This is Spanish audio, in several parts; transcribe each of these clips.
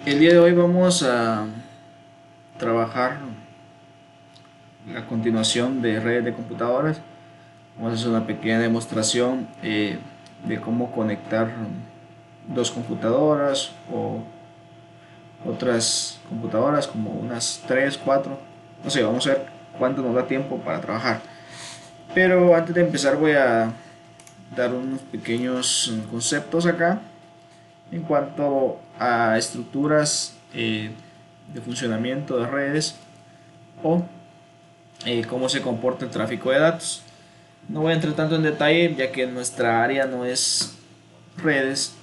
El día de hoy vamos a trabajar la continuación de redes de computadoras. Vamos a hacer una pequeña demostración de cómo conectar dos computadoras o otras computadoras como unas 3 4. No sé, vamos a ver cuánto nos da tiempo para trabajar. Pero antes de empezar voy a dar unos pequeños conceptos acá en cuanto a estructuras de funcionamiento de redes o cómo se comporta el tráfico de datos. No voy a entrar tanto en detalle ya que nuestra área no es redes,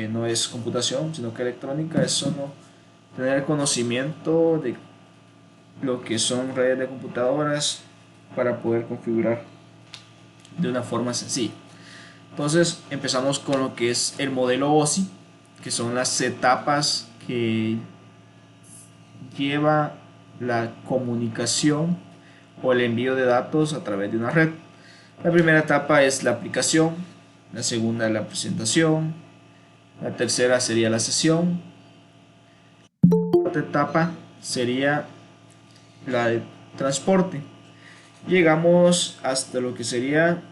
no es computación, sino que electrónica, es solo tener conocimiento de lo que son redes de computadoras para poder configurar de una forma sencilla. Entonces empezamos con lo que es el modelo OSI, que son las etapas que lleva la comunicación o el envío de datos a través de una red. La primera etapa es la aplicación, la segunda es la presentación, la tercera sería la sesión, la cuarta etapa sería la de transporte. Llegamos hasta lo que sería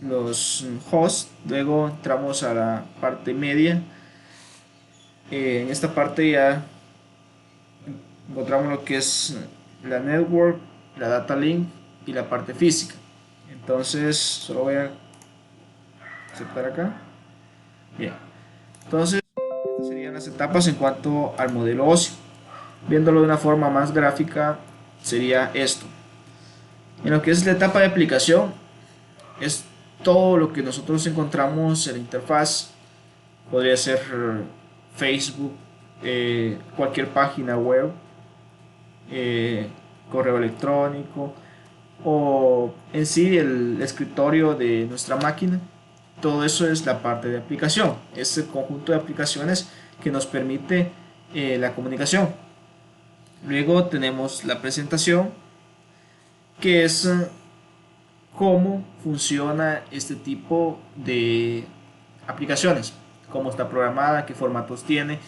los hosts, luego entramos a la parte media. En esta parte ya encontramos lo que es la network, la data link y la parte física. Entonces solo voy a aceptar acá. Bien, entonces estas serían las etapas en cuanto al modelo óseo. Viéndolo de una forma más gráfica sería esto. En lo que es la etapa de aplicación es todo lo que nosotros encontramos en la interfaz. Podría ser Facebook, cualquier página web, eh, correo electrónico o en sí el escritorio de nuestra máquina. Todo eso es la parte de aplicación, es el conjunto de aplicaciones que nos permite la comunicación. Luego tenemos la presentación, que es cómo funciona este tipo de aplicaciones, cómo está programada, qué formatos tiene,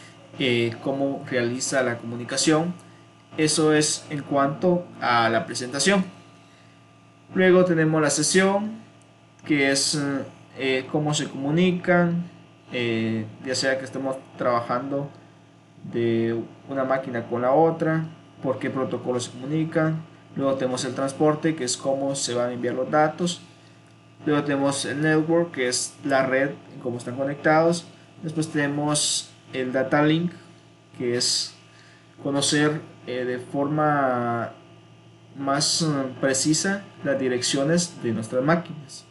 cómo realiza la comunicación. Eso es en cuanto a la presentación. Luego tenemos la sesión, que es cómo se comunican, ya sea que estemos trabajando de una máquina con la otra, por qué protocolos se comunican. Luego tenemos el transporte, que es cómo se van a enviar los datos. Luego tenemos el network, que es la red, cómo están conectados. Después tenemos el data link, que es conocer de forma más precisa las direcciones de nuestras máquinas.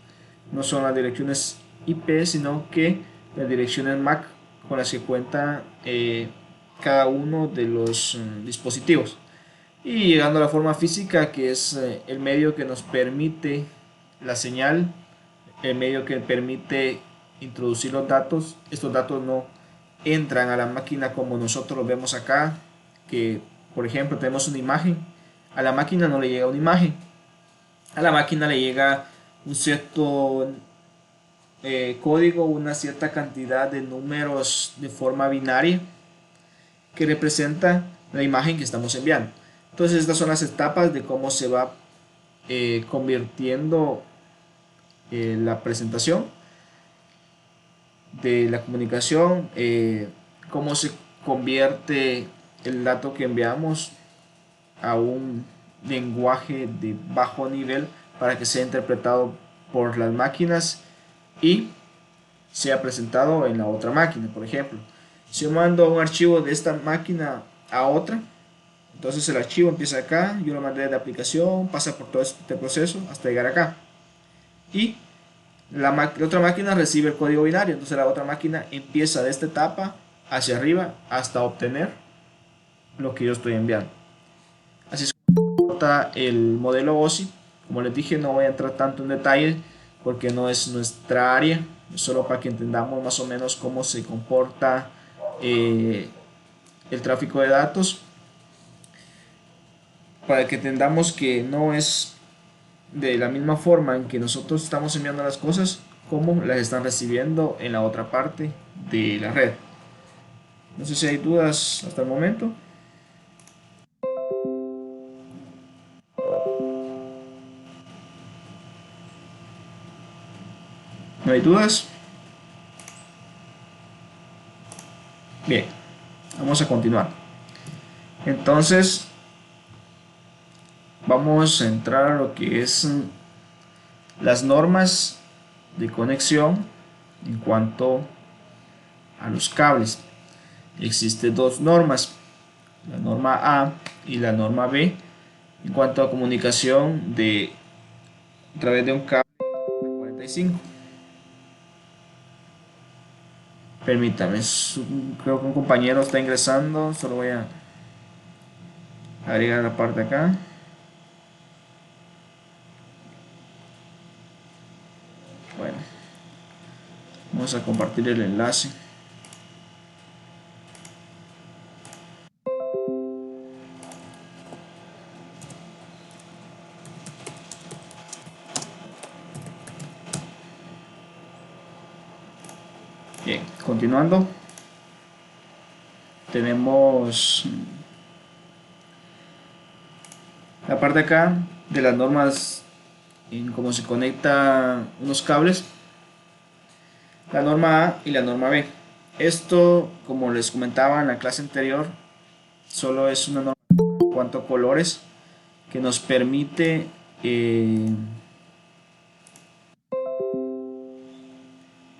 No son las direcciones IP, sino que las direcciones MAC con las que cuenta cada uno de los dispositivos. Y llegando a la forma física, que es el medio que nos permite la señal, el medio que permite introducir los datos. Estos datos no entran a la máquina como nosotros lo vemos acá, que por ejemplo tenemos una imagen, a la máquina no le llega una imagen, a la máquina le llega un cierto código, una cierta cantidad de números de forma binaria que representa la imagen que estamos enviando. Entonces estas son las etapas de cómo se va convirtiendo la presentación de la comunicación, cómo se convierte el dato que enviamos a un lenguaje de bajo nivel para que sea interpretado por las máquinas y sea presentado en la otra máquina. Por ejemplo, si yo mando un archivo de esta máquina a otra, entonces el archivo empieza acá, yo lo mandé de aplicación, pasa por todo este proceso hasta llegar acá. Y la otra máquina recibe el código binario, entonces la otra máquina empieza de esta etapa hacia arriba hasta obtener lo que yo estoy enviando. Así es como está el modelo OSI. Como les dije, no voy a entrar tanto en detalle porque no es nuestra área, es solo para que entendamos más o menos cómo se comporta eh, el tráfico de datos, para que entendamos que no es de la misma forma en que nosotros estamos enviando las cosas como las están recibiendo en la otra parte de la red. No sé si hay dudas hasta el momento. ¿No hay dudas? Bien, vamos a continuar. Entonces, vamos a entrar a lo que es las normas de conexión en cuanto a los cables. Existen dos normas, la norma A y la norma B, en cuanto a comunicación a través de un cable 45. Permítame, creo que un compañero está ingresando, solo voy a agregar la parte acá. Bueno, vamos a compartir el enlace. Bien, continuando, tenemos la parte acá de las normas en cómo se conectan unos cables, la norma A y la norma B. Esto, como les comentaba en la clase anterior, solo es una norma en cuanto a colores que nos permite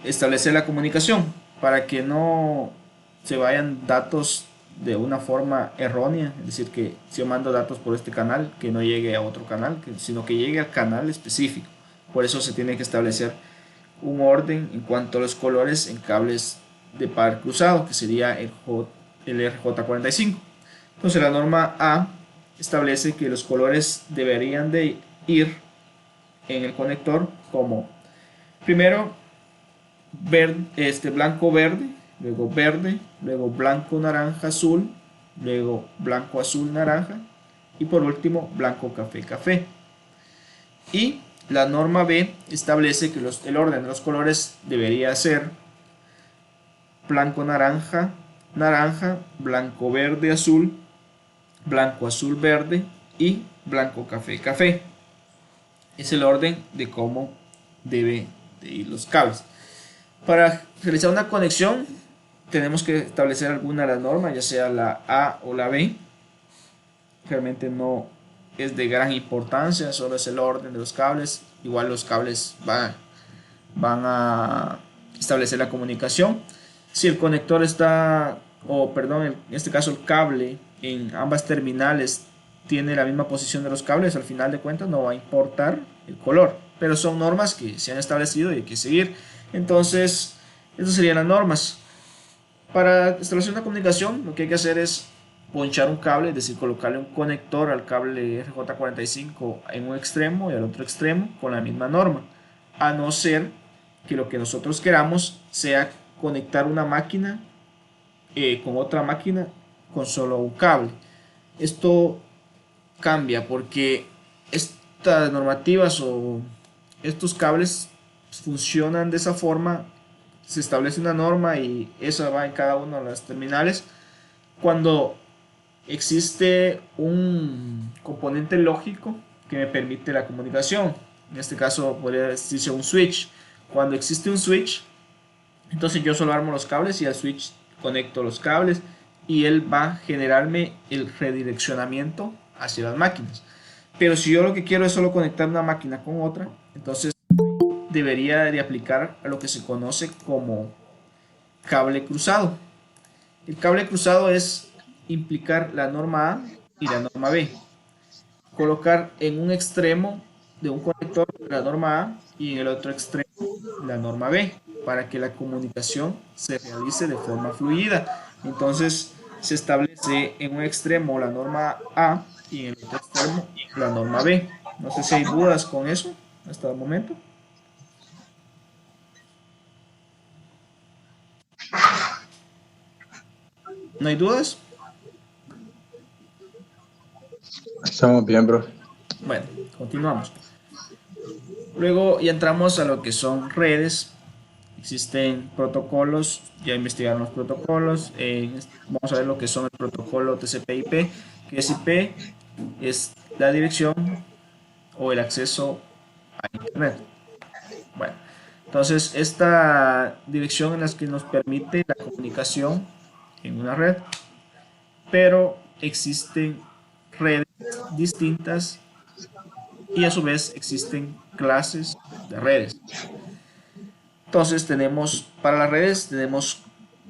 establecer la comunicación para que no se vayan datos de una forma errónea, es decir, que si yo mando datos por este canal, que no llegue a otro canal, sino que llegue al canal específico. Por eso se tiene que establecer un orden en cuanto a los colores en cables de par cruzado, que sería el RJ45. Entonces la norma A establece que los colores deberían de ir en el conector como primero blanco verde, luego blanco naranja azul, luego blanco azul naranja y por último blanco café café. Y la norma B establece que el orden de los colores debería ser blanco naranja, naranja, blanco verde azul, blanco azul verde y blanco café café. Es el orden de cómo debe de ir los cables. Para realizar una conexión tenemos que establecer alguna de las normas, ya sea la A o la B. Realmente no es de gran importancia, solo es el orden de los cables. Igual los cables van a establecer la comunicación. Si el conector está, o perdón, en este caso el cable en ambas terminales tiene la misma posición de los cables, al final de cuentas no va a importar el color, pero son normas que se han establecido y hay que seguir. Entonces, esas serían las normas. Para establecer una comunicación, lo que hay que hacer es ponchar un cable, es decir, colocarle un conector al cable RJ45 en un extremo y al otro extremo con la misma norma, a no ser que lo que nosotros queramos sea conectar una máquina con otra máquina con solo un cable. Esto cambia porque estas normativas o estos cables funcionan de esa forma. Se establece una norma y esa va en cada una de las terminales cuando existe un componente lógico que me permite la comunicación. En este caso podría decirse un switch. Cuando existe un switch, entonces yo solo armo los cables y al switch conecto los cables y él va a generarme el redireccionamiento hacia las máquinas. Pero si yo lo que quiero es solo conectar una máquina con otra, entonces debería de aplicar a lo que se conoce como cable cruzado. El cable cruzado es implicar la norma A y la norma B. Colocar en un extremo de un conector la norma A y en el otro extremo la norma B para que la comunicación se realice de forma fluida. Entonces se establece en un extremo la norma A y en el otro extremo la norma B. No sé si hay dudas con eso hasta el momento. ¿No hay dudas? Estamos bien, bro. Bueno, continuamos. Luego ya entramos a lo que son redes. Existen protocolos, ya investigaron los protocolos. Vamos a ver lo que son el protocolo TCP/IP, que es IP, es la dirección o el acceso a Internet. Bueno, entonces esta dirección es la que nos permite la comunicación en una red, pero existen redes distintas y a su vez existen clases de redes. Entonces tenemos, para las redes tenemos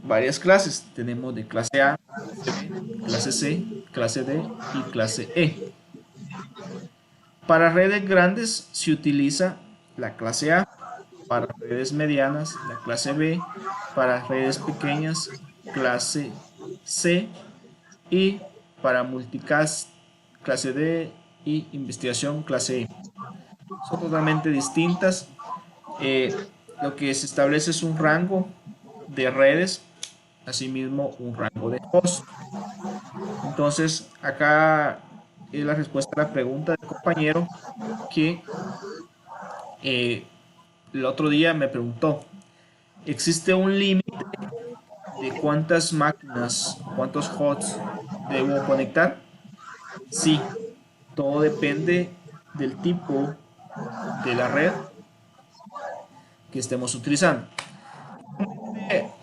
varias clases. Tenemos de clase A, clase C, clase D y clase E. Para redes grandes se utiliza la clase A, para redes medianas la clase B, para redes pequeñas clase C y para multicast clase D y investigación clase E. Son totalmente distintas. Eh, lo que se establece es un rango de redes, asimismo un rango de host. Entonces, acá es la respuesta a la pregunta del compañero que eh, el otro día me preguntó, ¿existe un límite de cuántas máquinas, cuántos hosts debo conectar? Sí, todo depende del tipo de la red que estemos utilizando.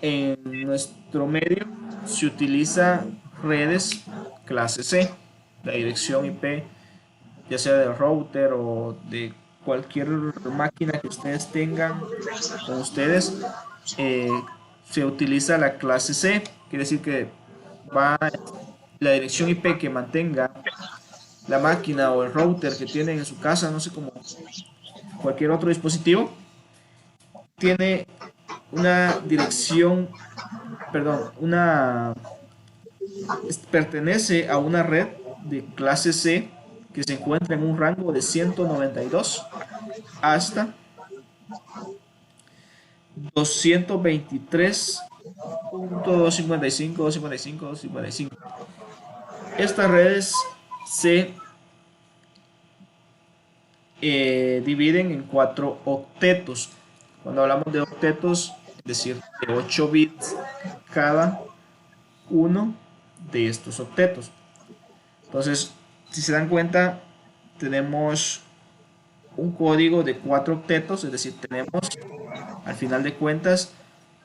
En nuestro medio se utiliza redes clase C, la dirección IP, ya sea del router o de cualquier máquina que ustedes tengan con ustedes, se utiliza la clase C, quiere decir que va la dirección IP que mantenga la máquina o el router que tienen en su casa, no sé, como cualquier otro dispositivo, tiene una dirección, perdón, pertenece a una red de clase C que se encuentra en un rango de 192 hasta 223.255.255. Estas redes se dividen en 4 octetos. Cuando hablamos de octetos, es decir, de 8 bits cada uno de estos octetos. Entonces, si se dan cuenta, tenemos un código de 4 octetos, es decir, tenemos al final de cuentas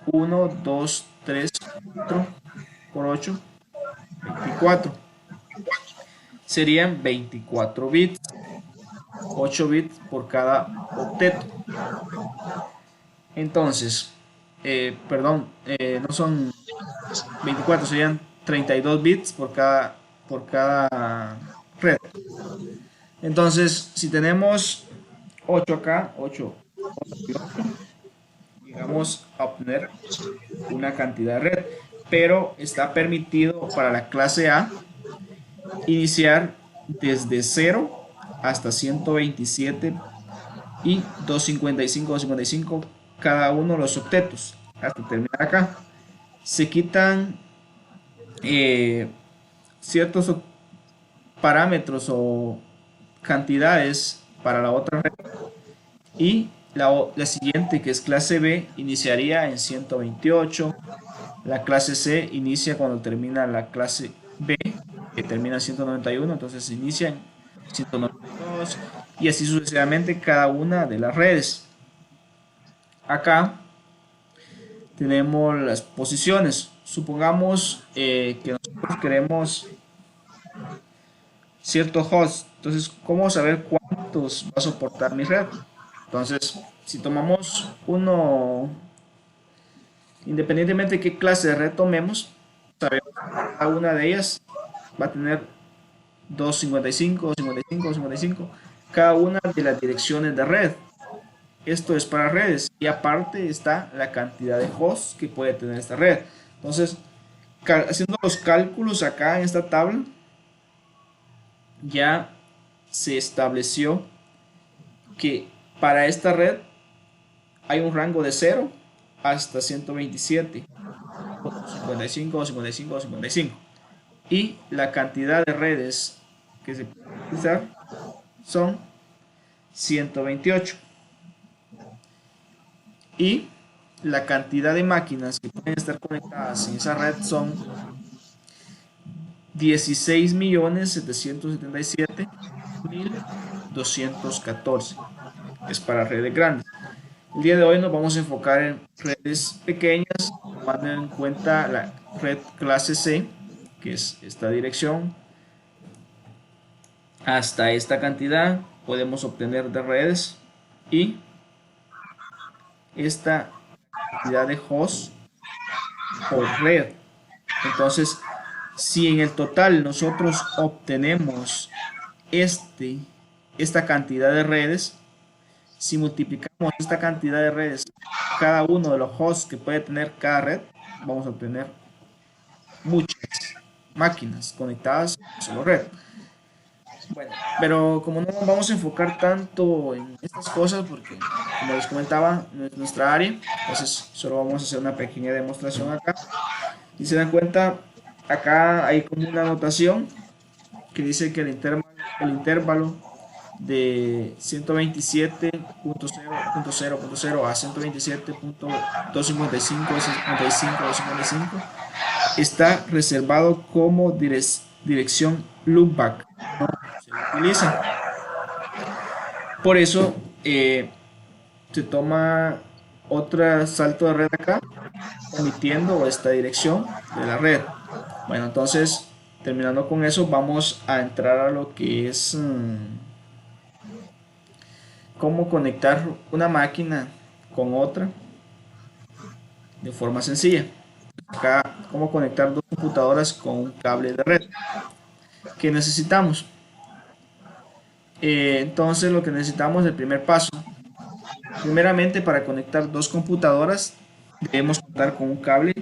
1, 2, 3, 4 por 8, 24. Serían 24 bits, 8 bits por cada octeto. Entonces, no son 24, serían 32 bits por cada red. Entonces, si tenemos 8 acá, 8, vamos a obtener una cantidad de red, pero está permitido para la clase A iniciar desde 0 hasta 127 y 255, 255 cada uno de los octetos hasta terminar acá. Se quitan ciertos parámetros o cantidades para la otra red y la siguiente, que es clase B, iniciaría en 128. La clase C inicia cuando termina la clase B, que termina en 191, entonces inicia en 192 y así sucesivamente cada una de las redes. Acá tenemos las posiciones. Supongamos que nosotros queremos cierto host. Entonces, ¿cómo saber cuántos va a soportar mi red? Entonces, si tomamos uno, independientemente de qué clase de red tomemos, sabemos que cada una de ellas va a tener 255, 55, 55, cada una de las direcciones de red. Esto es para redes y aparte está la cantidad de hosts que puede tener esta red. Entonces, haciendo los cálculos acá en esta tabla, ya se estableció que para esta red hay un rango de 0 hasta 127, 55, 55, 55. Y la cantidad de redes que se puede utilizar son 128. y la cantidad de máquinas que pueden estar conectadas en esa red son 16.777.214. Es para redes grandes. El día de hoy nos vamos a enfocar en redes pequeñas, tomando en cuenta la red clase C, que es esta dirección. Hasta esta cantidad podemos obtener de redes y esta cantidad de hosts por red. Entonces, si en el total nosotros obtenemos esta cantidad de redes, si multiplicamos esta cantidad de redes, cada uno de los hosts que puede tener cada red, vamos a obtener muchas máquinas conectadas a solo red. Bueno, pero como no nos vamos a enfocar tanto en estas cosas, porque como les comentaba, no es nuestra área, entonces solo vamos a hacer una pequeña demostración acá. Y se dan cuenta, acá hay como una anotación que dice que el intervalo de 127.0.0.0 a 127.255.255 está reservado como dirección loopback. No se utiliza. Por eso se toma otro salto de red acá, omitiendo esta dirección de la red. Bueno, entonces, terminando con eso, vamos a entrar a lo que es cómo conectar una máquina con otra de forma sencilla. Acá, cómo conectar dos computadoras con un cable de red. ¿Qué necesitamos? Entonces, lo que necesitamos, el primer paso, primeramente para conectar dos computadoras, debemos contar con un cable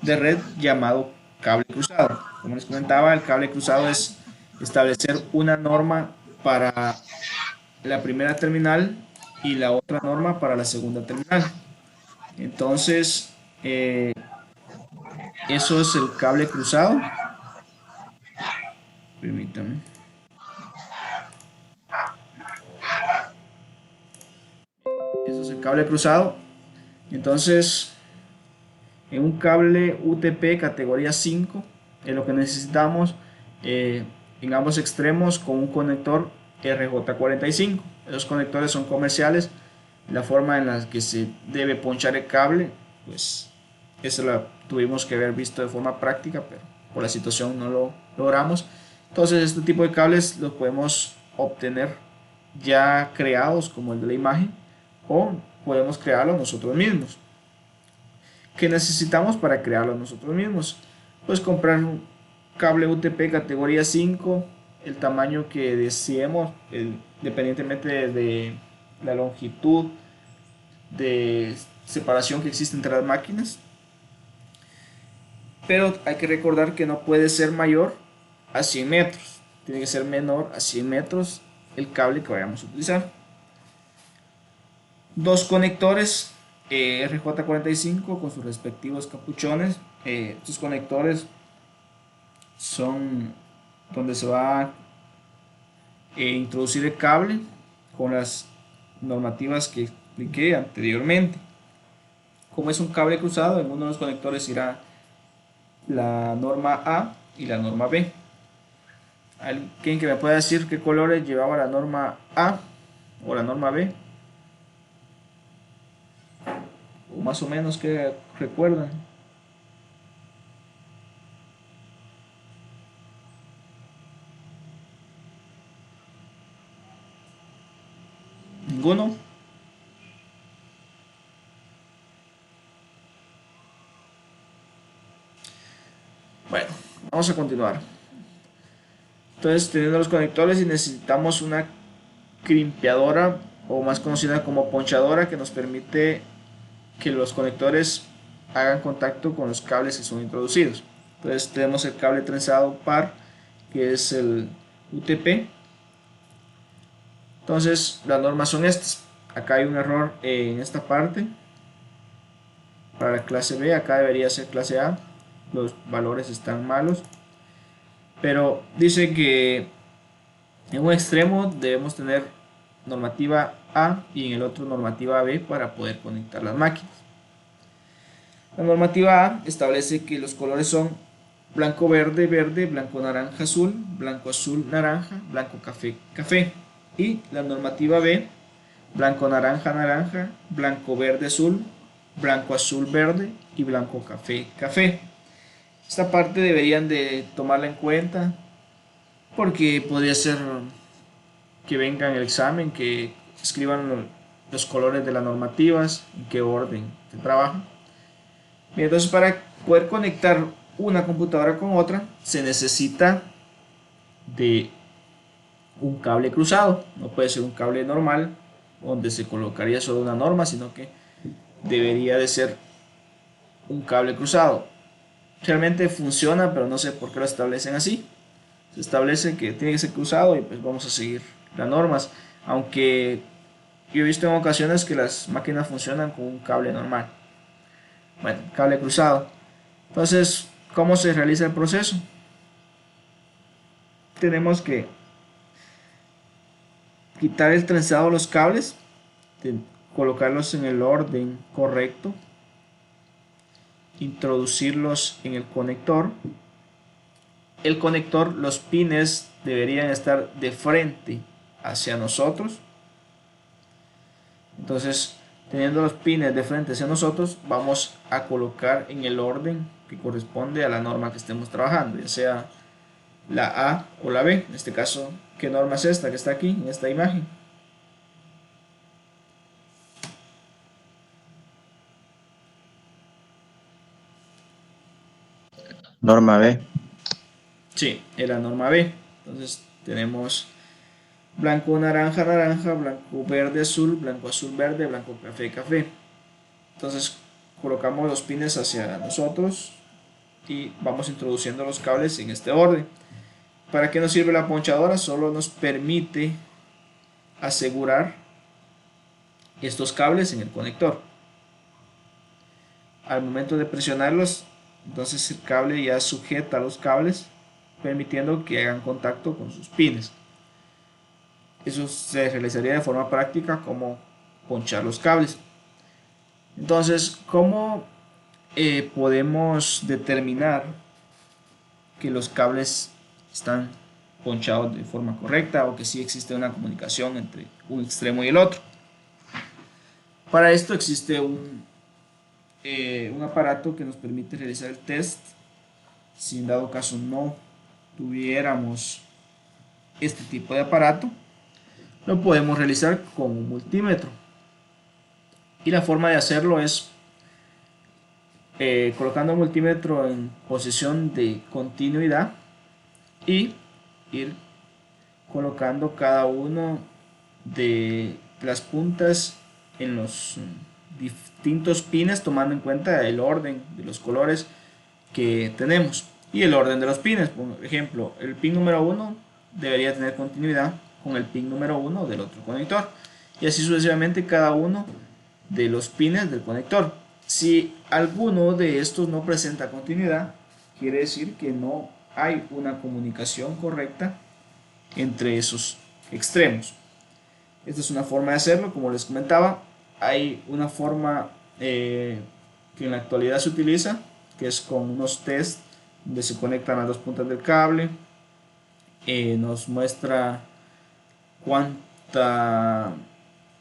de red llamado cable cruzado. Como les comentaba, el cable cruzado es establecer una norma para la primera terminal y la otra norma para la segunda terminal. Entonces, eso es el cable cruzado. Permítanme. Eso es el cable cruzado. Entonces, en un cable UTP categoría 5, es lo que necesitamos en ambos extremos con un conector RJ45. Los conectores son comerciales. La forma en la que se debe ponchar el cable, pues esa la tuvimos que haber visto de forma práctica, pero por la situación no lo logramos. Entonces este tipo de cables los podemos obtener ya creados como el de la imagen, o podemos crearlo nosotros mismos. ¿Qué necesitamos para crearlo nosotros mismos? Pues comprar un cable UTP categoría 5, el tamaño que deseemos, independientemente de la longitud de separación que existe entre las máquinas. Pero hay que recordar que no puede ser mayor a 100 metros. Tiene que ser menor a 100 metros el cable que vayamos a utilizar. Dos conectores RJ45 con sus respectivos capuchones. Estos conectores son donde se va a introducir el cable con las normativas que expliqué anteriormente. Como es un cable cruzado, en uno de los conectores irá la norma A y la norma B. ¿Alguien que me pueda decir qué colores llevaba la norma A o la norma B? O más o menos que recuerdan. ¿Ninguno? Bueno, vamos a continuar. Entonces, teniendo los conectores, y necesitamos una crimpeadora, o más conocida como ponchadora, que nos permite que los conectores hagan contacto con los cables que son introducidos. Entonces tenemos el cable trenzado par, que es el UTP. Entonces las normas son estas. Acá hay un error en esta parte. Para la clase B, acá debería ser clase A. Los valores están malos. Pero dice que en un extremo debemos tener normativa A y en el otro normativa B para poder conectar las máquinas. La normativa A establece que los colores son blanco verde verde, blanco naranja azul, blanco azul naranja, blanco café café. Y la normativa B, blanco naranja naranja, blanco verde azul, blanco azul verde y blanco café café. Esta parte deberían de tomarla en cuenta porque podría ser que venga en el examen, que escriban los colores de las normativas, en qué orden se trabaja. Bien, entonces para poder conectar una computadora con otra se necesita de un cable cruzado. No puede ser un cable normal donde se colocaría solo una norma, sino que debería de ser un cable cruzado. Realmente funciona, pero no sé por qué lo establecen así. Se establece que tiene que ser cruzado y pues vamos a seguir las normas. Aunque yo he visto en ocasiones que las máquinas funcionan con un cable normal. Bueno, cable cruzado. Entonces, ¿cómo se realiza el proceso? Tenemos que quitar el trenzado de los cables, colocarlos en el orden correcto, introducirlos en el conector. El conector, los pines deberían estar de frente hacia nosotros. Entonces, teniendo los pines de frente hacia nosotros, vamos a colocar en el orden que corresponde a la norma que estemos trabajando, ya sea la A o la B. En este caso, ¿qué norma es esta que está aquí en esta imagen? Norma B. Sí, es la norma B. Entonces tenemos blanco naranja naranja, blanco verde azul, blanco azul verde, blanco café café. Entonces colocamos los pines hacia nosotros y vamos introduciendo los cables en este orden. ¿Para qué nos sirve la ponchadora? Solo nos permite asegurar estos cables en el conector. Al momento de presionarlos, entonces el cable ya sujeta los cables, permitiendo que hagan contacto con sus pines. Eso se realizaría de forma práctica como ponchar los cables. Entonces, ¿cómo podemos determinar que los cables están ponchados de forma correcta o que sí existe una comunicación entre un extremo y el otro? Para esto existe un aparato que nos permite realizar el test. Si en dado caso no tuviéramos este tipo de aparato, lo podemos realizar con un multímetro. Y la forma de hacerlo es colocando el multímetro en posición de continuidad y ir colocando cada uno de las puntas en los distintos pines, tomando en cuenta el orden de los colores que tenemos y el orden de los pines. Por ejemplo, el pin número 1 debería tener continuidad con el pin número 1 del otro conector y así sucesivamente cada uno de los pines del conector. Si alguno de estos no presenta continuidad, quiere decir que no hay una comunicación correcta entre esos extremos. Esta es una forma de hacerlo, como les comentaba. Hay una forma que en la actualidad se utiliza, que es con unos test donde se conectan las dos puntas del cable. Nos muestra cuánta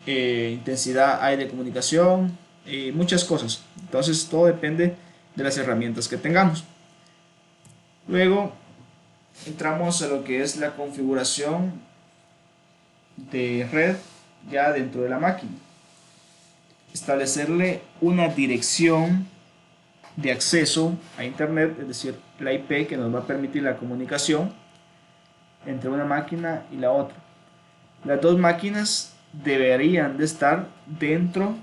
intensidad hay de comunicación y muchas cosas. Entonces todo depende de las herramientas que tengamos. Luego entramos a lo que es la configuración de red ya dentro de la máquina. Establecerle una dirección de acceso a internet, es decir, la IP que nos va a permitir la comunicación entre una máquina y la otra. Las dos máquinas deberían de estar dentro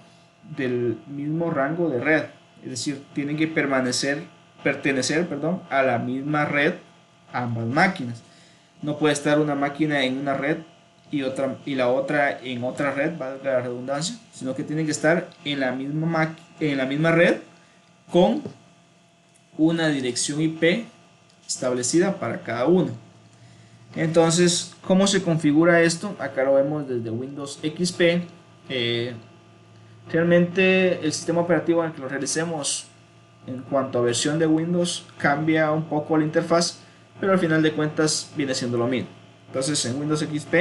del mismo rango de red, es decir, tienen que pertenecer a la misma red ambas máquinas. No puede estar una máquina en una red y la otra en otra red, valga la redundancia, sino que tienen que estar en la misma red con una dirección IP establecida para cada uno. Entonces, ¿cómo se configura esto? Acá lo vemos desde Windows XP. Eh, Realmente el sistema operativo en el que lo realicemos en cuanto a versión de Windows cambia un poco la interfaz, pero al final de cuentas viene siendo lo mismo. Entonces en Windows XP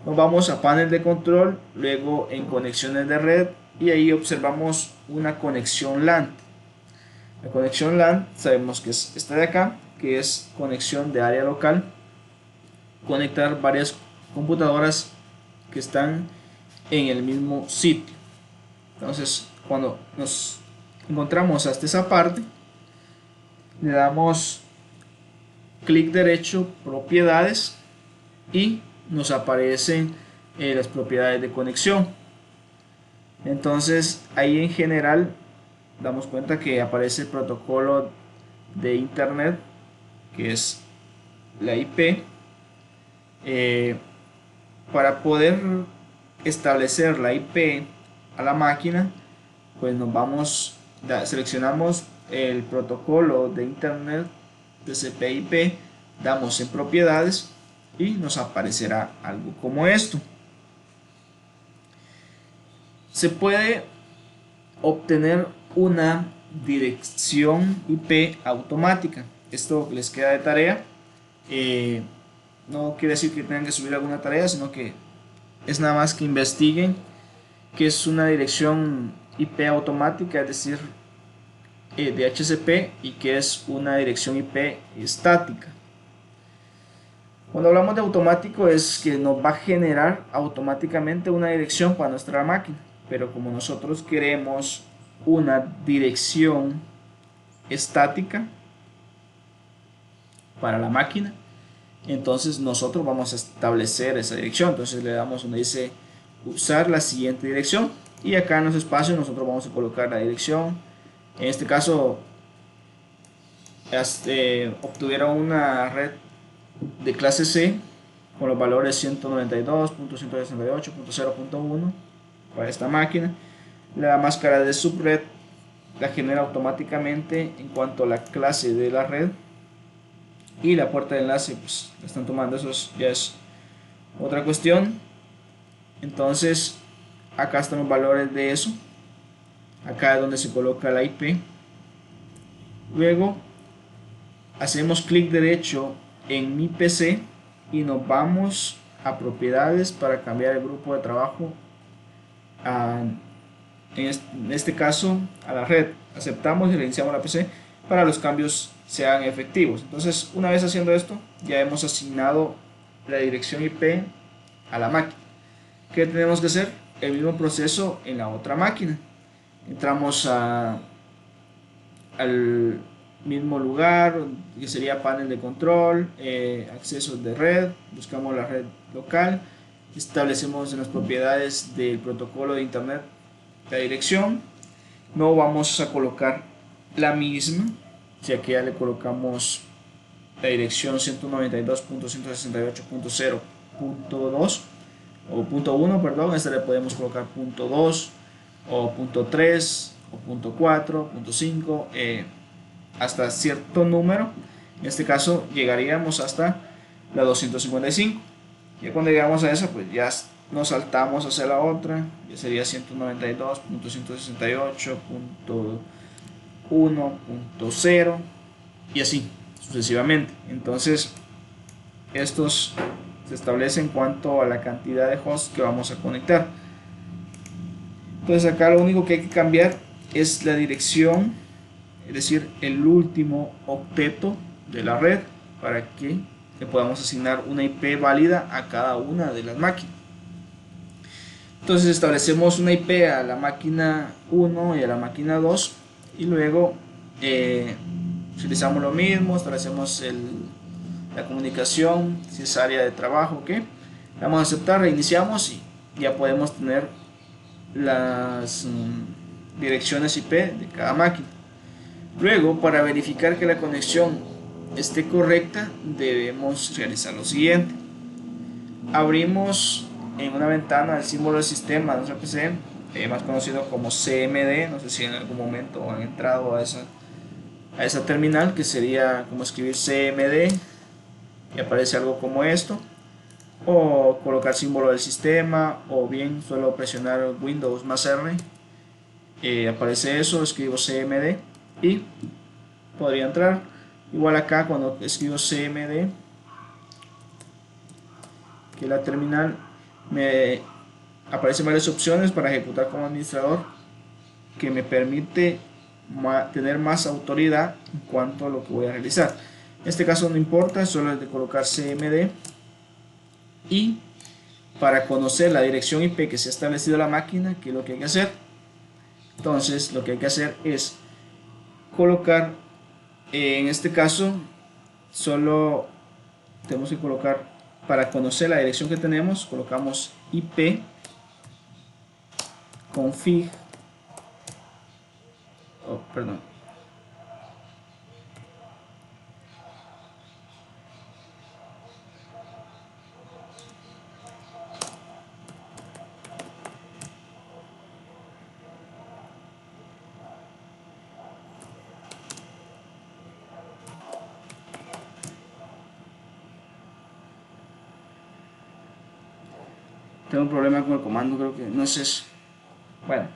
nos vamos a panel de control, luego en conexiones de red y ahí observamos una conexión LAN. La conexión LAN sabemos que es esta de acá, que es conexión de área local, conectar varias computadoras que están en el mismo sitio. Entonces, cuando nos encontramos hasta esa parte, le damos clic derecho, propiedades, y nos aparecen las propiedades de conexión. Entonces, ahí en general damos cuenta que aparece el protocolo de internet, que es la IP. Para poder establecer la IP a la máquina, pues nos vamos, seleccionamos el protocolo de internet TCP/IP, damos en propiedades y nos aparecerá algo como esto. Se puede obtener una dirección IP automática. Esto les queda de tarea. No quiere decir que tengan que subir alguna tarea, sino que es nada más que investiguen qué es una dirección IP automática, es decir, de HCP, y qué es una dirección IP estática. Cuando hablamos de automático es que nos va a generar automáticamente una dirección para nuestra máquina, pero como nosotros queremos una dirección estática para la máquina, entonces nosotros vamos a establecer esa dirección. Entonces le damos donde dice usar la siguiente dirección y acá en los espacios nosotros vamos a colocar la dirección. En este caso obtuvieron una red de clase C con los valores 192.168.0.1 para esta máquina. La máscara de subred la genera automáticamente en cuanto a la clase de la red, y la puerta de enlace pues la están tomando, eso ya es otra cuestión. Entonces acá están los valores de eso, acá es donde se coloca la IP. Luego hacemos clic derecho en mi PC y nos vamos a propiedades para cambiar el grupo de trabajo en este caso a la red. Aceptamos y reiniciamos la PC para los cambios sean efectivos. Entonces, una vez haciendo esto, ya hemos asignado la dirección IP a la máquina. ¿Qué tenemos que hacer? El mismo proceso en la otra máquina. Entramos al mismo lugar, que sería panel de control, accesos de red, buscamos la red local, establecemos en las propiedades del protocolo de internet la dirección. No vamos a colocar la misma, ya que ya le colocamos la dirección 192.168.0.2 o punto 1, perdón. Esta le podemos colocar punto 2 o punto 3 o punto 4, punto 5, hasta cierto número. En este caso llegaríamos hasta la 255. Ya cuando llegamos a esa, pues ya nos saltamos hacia la otra, ya sería 192.168.1.0 y así sucesivamente. Entonces estos se establecen en cuanto a la cantidad de hosts que vamos a conectar. Entonces acá lo único que hay que cambiar es la dirección, es decir, el último octeto de la red, para que le podamos asignar una IP válida a cada una de las máquinas. Entonces establecemos una IP a la máquina 1 y a la máquina 2 y luego utilizamos lo mismo, establecemos la comunicación, si es área de trabajo, ¿qué? Vamos a aceptar, reiniciamos y ya podemos tener las direcciones IP de cada máquina. Luego, para verificar que la conexión esté correcta, debemos realizar lo siguiente. Abrimos en una ventana el símbolo del sistema de nuestra PC, más conocido como CMD. No sé si en algún momento han entrado a esa terminal, que sería como escribir CMD y aparece algo como esto, o colocar símbolo del sistema, o bien solo presionar Windows más R, aparece eso, escribo cmd y podría entrar. Igual acá cuando escribo cmd, que es la terminal, me aparecen varias opciones para ejecutar como administrador que me permite tener más autoridad en cuanto a lo que voy a realizar. En este caso no importa, solo es de colocar cmd, y para conocer la dirección IP que se ha establecido la máquina, ¿qué es lo que hay que hacer? Entonces lo que hay que hacer es colocar, en este caso solo tenemos que colocar, para conocer la dirección que tenemos, colocamos IP config, oh, perdón, tengo un problema con el comando, creo que no es eso. Bueno,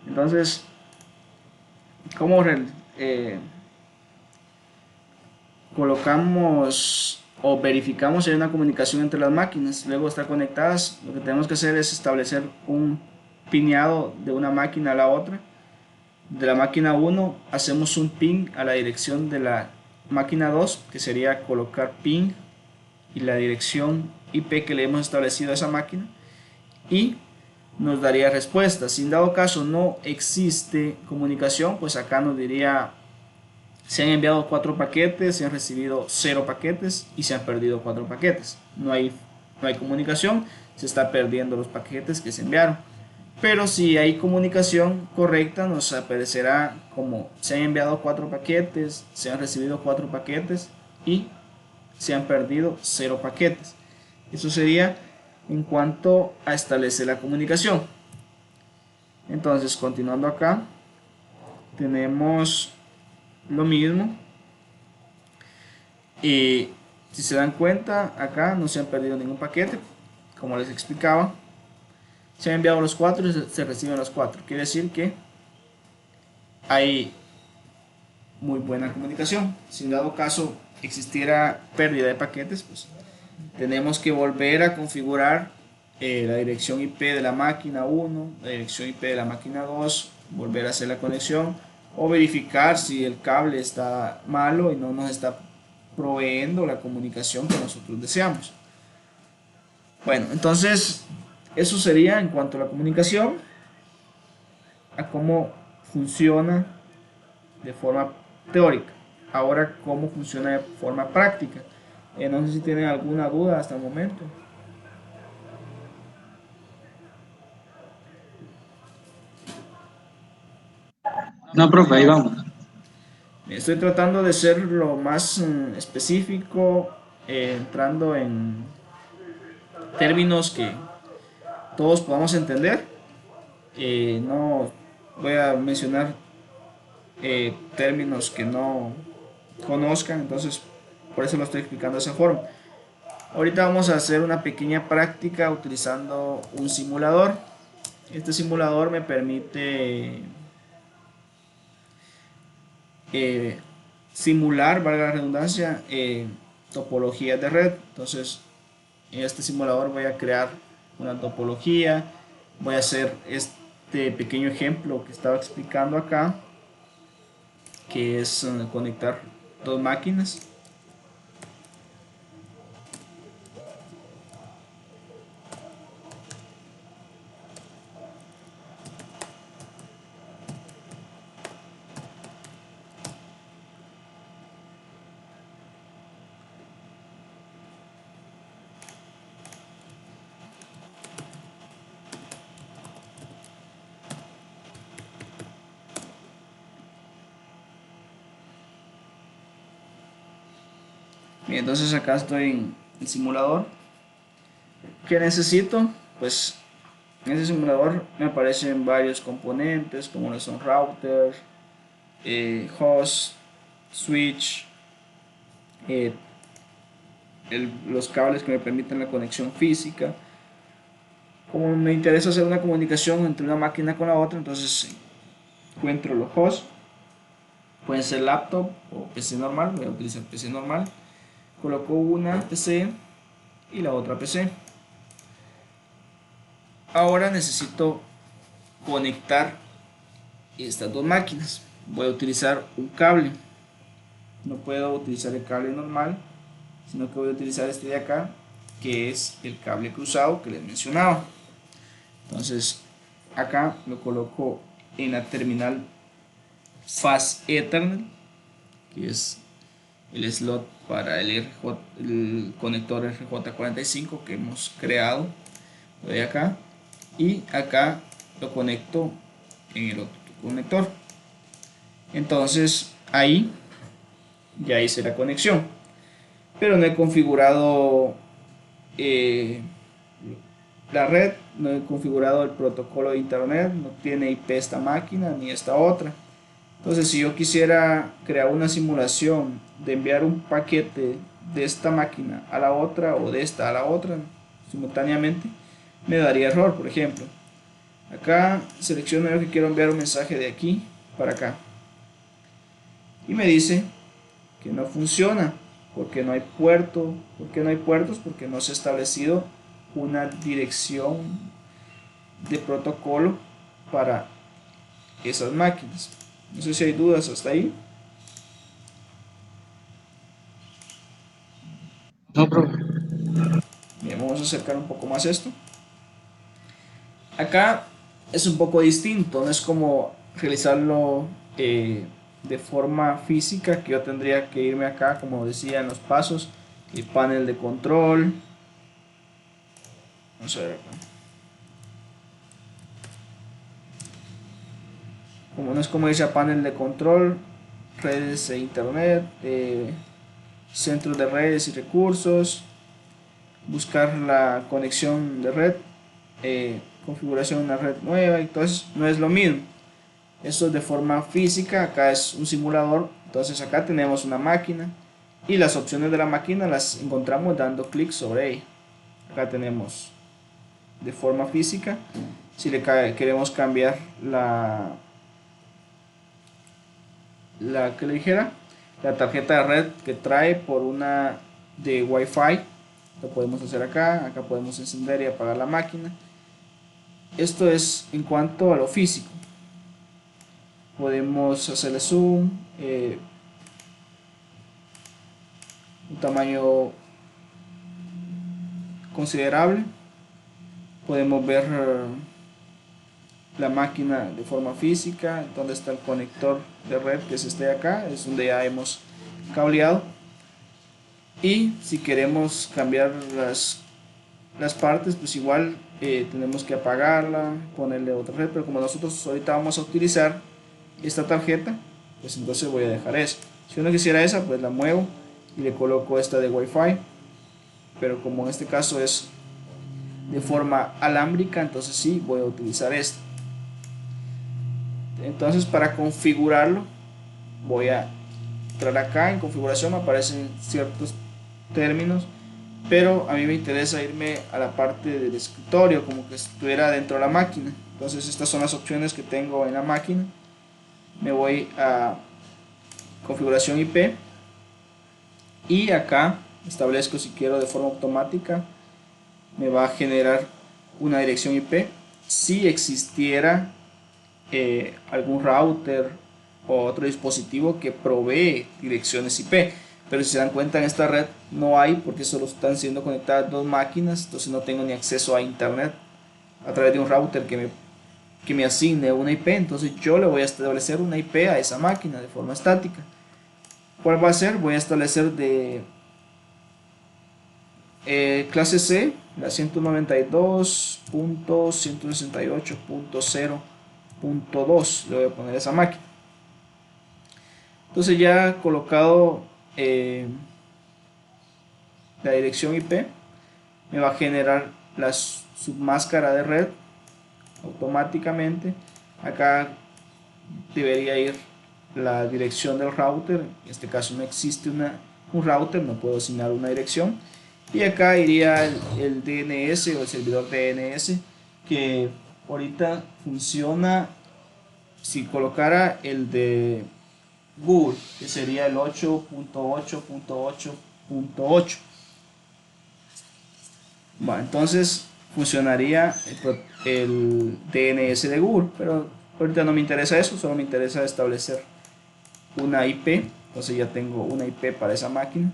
entonces, ¿cómo colocamos o verificamos si hay una comunicación entre las máquinas? Luego de estar conectadas, lo que tenemos que hacer es establecer un pineado de una máquina a la otra. De la máquina 1 hacemos un ping a la dirección de la máquina 2, que sería colocar ping y la dirección IP que le hemos establecido a esa máquina, y nos daría respuesta. Si en dado caso no existe comunicación, pues acá nos diría: se han enviado 4 paquetes, se han recibido 0 paquetes y se han perdido 4 paquetes. No hay comunicación, se está perdiendo los paquetes que se enviaron. Pero si hay comunicación correcta, nos aparecerá como: se han enviado 4 paquetes, se han recibido 4 paquetes y se han perdido 0 paquetes. Eso sería en cuanto a establecer la comunicación. Entonces, continuando acá, tenemos lo mismo. Y si se dan cuenta, acá no se han perdido ningún paquete, como les explicaba. Se han enviado los 4 y se reciben los 4. Quiere decir que hay muy buena comunicación. Si en dado caso existiera pérdida de paquetes, pues tenemos que volver a configurar la dirección IP de la máquina 1, la dirección IP de la máquina 2, volver a hacer la conexión, o verificar si el cable está malo y no nos está proveyendo la comunicación que nosotros deseamos. Bueno, entonces eso sería en cuanto a la comunicación, a cómo funciona de forma teórica. Ahora, cómo funciona de forma práctica. No sé si tienen alguna duda hasta el momento. No, profe, ahí vamos. Estoy tratando de ser lo más específico, entrando en términos que todos podamos entender. No voy a mencionar términos que no conozcan, entonces por eso lo estoy explicando de esa forma. Ahorita vamos a hacer una pequeña práctica utilizando un simulador. Este simulador me permite eh, simular, valga la redundancia, topologías de red. Entonces, en este simulador voy a crear una topología, voy a hacer este pequeño ejemplo que estaba explicando acá, que es conectar dos máquinas. Bien, entonces acá estoy en el simulador. ¿Qué necesito? Pues en ese simulador me aparecen varios componentes como lo son router, host, switch, eh, los cables que me permiten la conexión física. Como me interesa hacer una comunicación entre una máquina con la otra, entonces encuentro los hosts. Pueden ser laptop o PC normal, voy a utilizar PC normal. Coloco una PC y la otra PC. Ahora necesito conectar estas dos máquinas. Voy a utilizar un cable. No puedo utilizar el cable normal, sino que voy a utilizar este de acá, que es el cable cruzado que les mencionaba. Entonces acá lo coloco en la terminal Fast Ethernet, que es el slot para el conector RJ45 que hemos creado. Lo doy acá y acá lo conecto en el otro conector. Entonces ahí ya hice la conexión, pero no he configurado la red, no he configurado el protocolo de internet, no tiene IP esta máquina ni esta otra. Entonces, si yo quisiera crear una simulación de enviar un paquete de esta máquina a la otra o de esta a la otra simultáneamente, me daría error. Por ejemplo, acá selecciono yo que quiero enviar un mensaje de aquí para acá y me dice que no funciona porque no hay puerto. ¿Por qué no hay puertos? Porque no se ha establecido una dirección de protocolo para esas máquinas. No sé si hay dudas hasta ahí. No, profe. Bien, vamos a acercar un poco más esto. Acá es un poco distinto, no es como realizarlo de forma física, que yo tendría que irme acá, como decía en los pasos, el panel de control. Vamos a ver acá. Como no es como irse a panel de control, redes e internet, centros de redes y recursos, buscar la conexión de red, configuración de una red nueva, entonces no es lo mismo. Esto es de forma física, acá es un simulador, entonces acá tenemos una máquina y las opciones de la máquina las encontramos dando clic sobre ella. Acá tenemos de forma física, si le queremos cambiar la que le dijera, la tarjeta de red que trae por una de Wi-Fi, lo podemos hacer acá. Acá podemos encender y apagar la máquina. Esto es en cuanto a lo físico. Podemos hacerle zoom, un tamaño considerable. Podemos ver la máquina de forma física, donde está el conector de red, que es este de acá, es donde ya hemos cableado. Y si queremos cambiar las partes, pues igual tenemos que apagarla, ponerle otra red, pero como nosotros ahorita vamos a utilizar esta tarjeta, pues entonces voy a dejar esa. Si uno quisiera esa, pues la muevo y le coloco esta de Wi-Fi, pero como en este caso es de forma alámbrica, entonces sí voy a utilizar esta. Entonces, para configurarlo, voy a entrar acá en configuración, me aparecen ciertos términos, pero a mí me interesa irme a la parte del escritorio, como que estuviera dentro de la máquina. Entonces estas son las opciones que tengo en la máquina. Me voy a configuración IP y acá establezco si quiero de forma automática. Me va a generar una dirección IP. Si existiera algún router o otro dispositivo que provee direcciones IP, pero si se dan cuenta en esta red no hay, porque solo están siendo conectadas dos máquinas, entonces no tengo ni acceso a internet a través de un router que me asigne una IP. Entonces yo le voy a establecer una IP a esa máquina de forma estática. ¿Cuál va a ser? Voy a establecer de clase C, la 192.168.0.2, le voy a poner esa máquina. Entonces ya colocado la dirección IP, me va a generar la submáscara de red automáticamente. Acá debería ir la dirección del router, en este caso no existe una un router, no puedo asignar una dirección. Y acá iría el DNS o el servidor DNS, que ahorita funciona. Si colocara el de Google, que sería el 8.8.8.8. Bueno, entonces funcionaría el DNS de Google, pero ahorita no me interesa eso, solo me interesa establecer una IP. Entonces ya tengo una IP para esa máquina.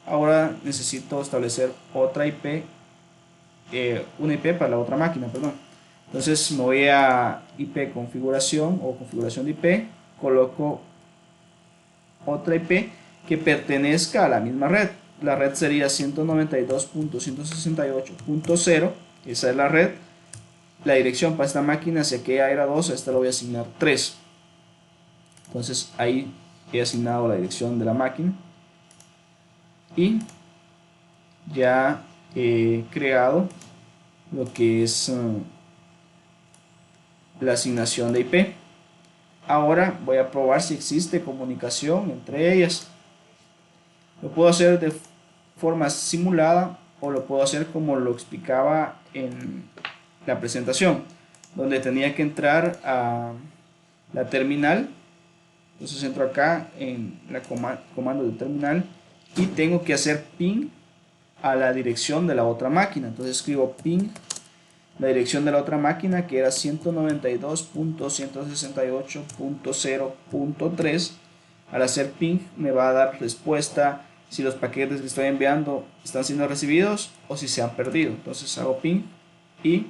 Ahora necesito establecer otra IP, una IP para la otra máquina, perdón. Entonces me voy a IP configuración o configuración de IP, coloco otra IP que pertenezca a la misma red. La red sería 192.168.0, esa es la red. La dirección para esta máquina, si aquella era 2, a esta le voy a asignar 3. Entonces ahí he asignado la dirección de la máquina y ya he creado lo que es la asignación de IP. Ahora voy a probar si existe comunicación entre ellas. Lo puedo hacer de forma simulada o lo puedo hacer como lo explicaba en la presentación, donde tenía que entrar a la terminal. Entonces entro acá en la comando de terminal y tengo que hacer ping a la dirección de la otra máquina. Entonces escribo ping la dirección de la otra máquina, que era 192.168.0.3. Al hacer ping me va a dar respuesta si los paquetes que estoy enviando están siendo recibidos o si se han perdido. Entonces hago ping y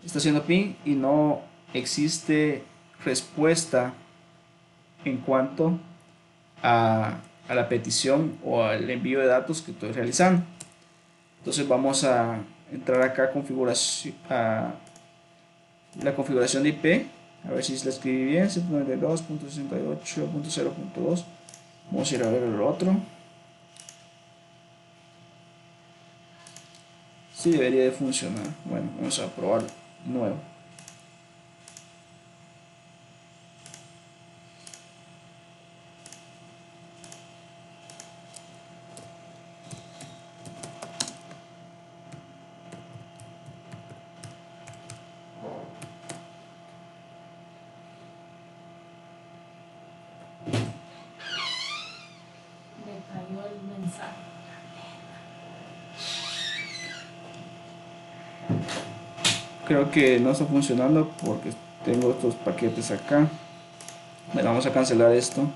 está haciendo ping y no existe respuesta en cuanto a la petición o al envío de datos que estoy realizando. Entonces vamos a entrar acá a la configuración de IP, a ver si la escribí bien. 192.68.0.2. Vamos a ir a ver el otro. Sí, debería de funcionar. Bueno, vamos a probar de nuevo. Me cayó el mensaje. Creo que no está funcionando porque tengo estos paquetes acá. Bueno, vamos a cancelar esto.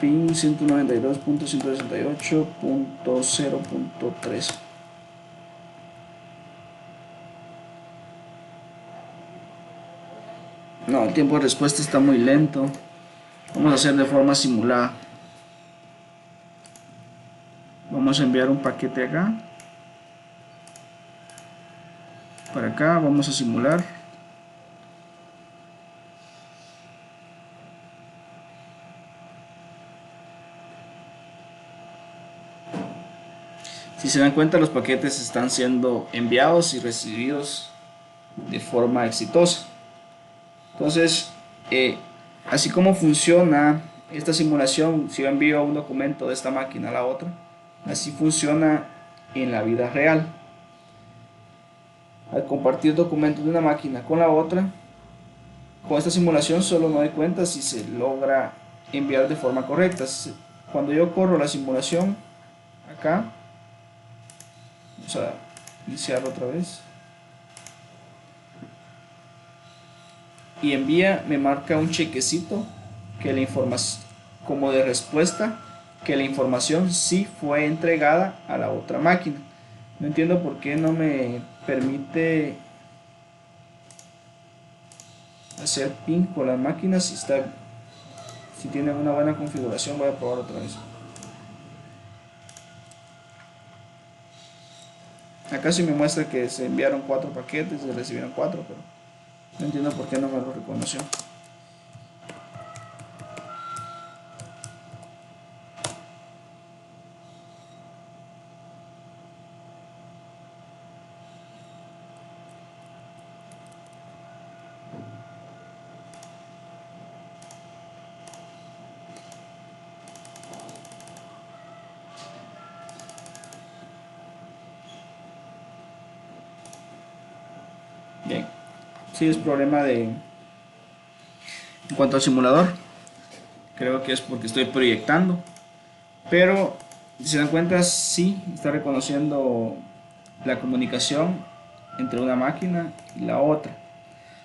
Pin 192.168.0.3. No, el tiempo de respuesta está muy lento. Vamos a hacer de forma simulada. Vamos a enviar un paquete acá. Para acá vamos a simular. Si se dan cuenta, los paquetes están siendo enviados y recibidos de forma exitosa. Entonces, así como funciona esta simulación, si yo envío un documento de esta máquina a la otra, así funciona en la vida real. Al compartir documentos de una máquina con la otra, con esta simulación solo me doy cuenta si se logra enviar de forma correcta. Cuando yo corro la simulación acá, vamos a iniciarlo otra vez, y envía, me marca un chequecito que la información, como de respuesta, que la información sí fue entregada a la otra máquina. No entiendo por qué no me permite hacer ping con las máquinas. Si tiene una buena configuración, voy a probar otra vez. Acá sí me muestra que se enviaron 4 paquetes, se recibieron 4, pero no entiendo por qué no me lo reconoció. sí es problema de en cuanto al simulador. Creo que es porque estoy proyectando. Pero si se dan cuenta, sí está reconociendo la comunicación entre una máquina y la otra.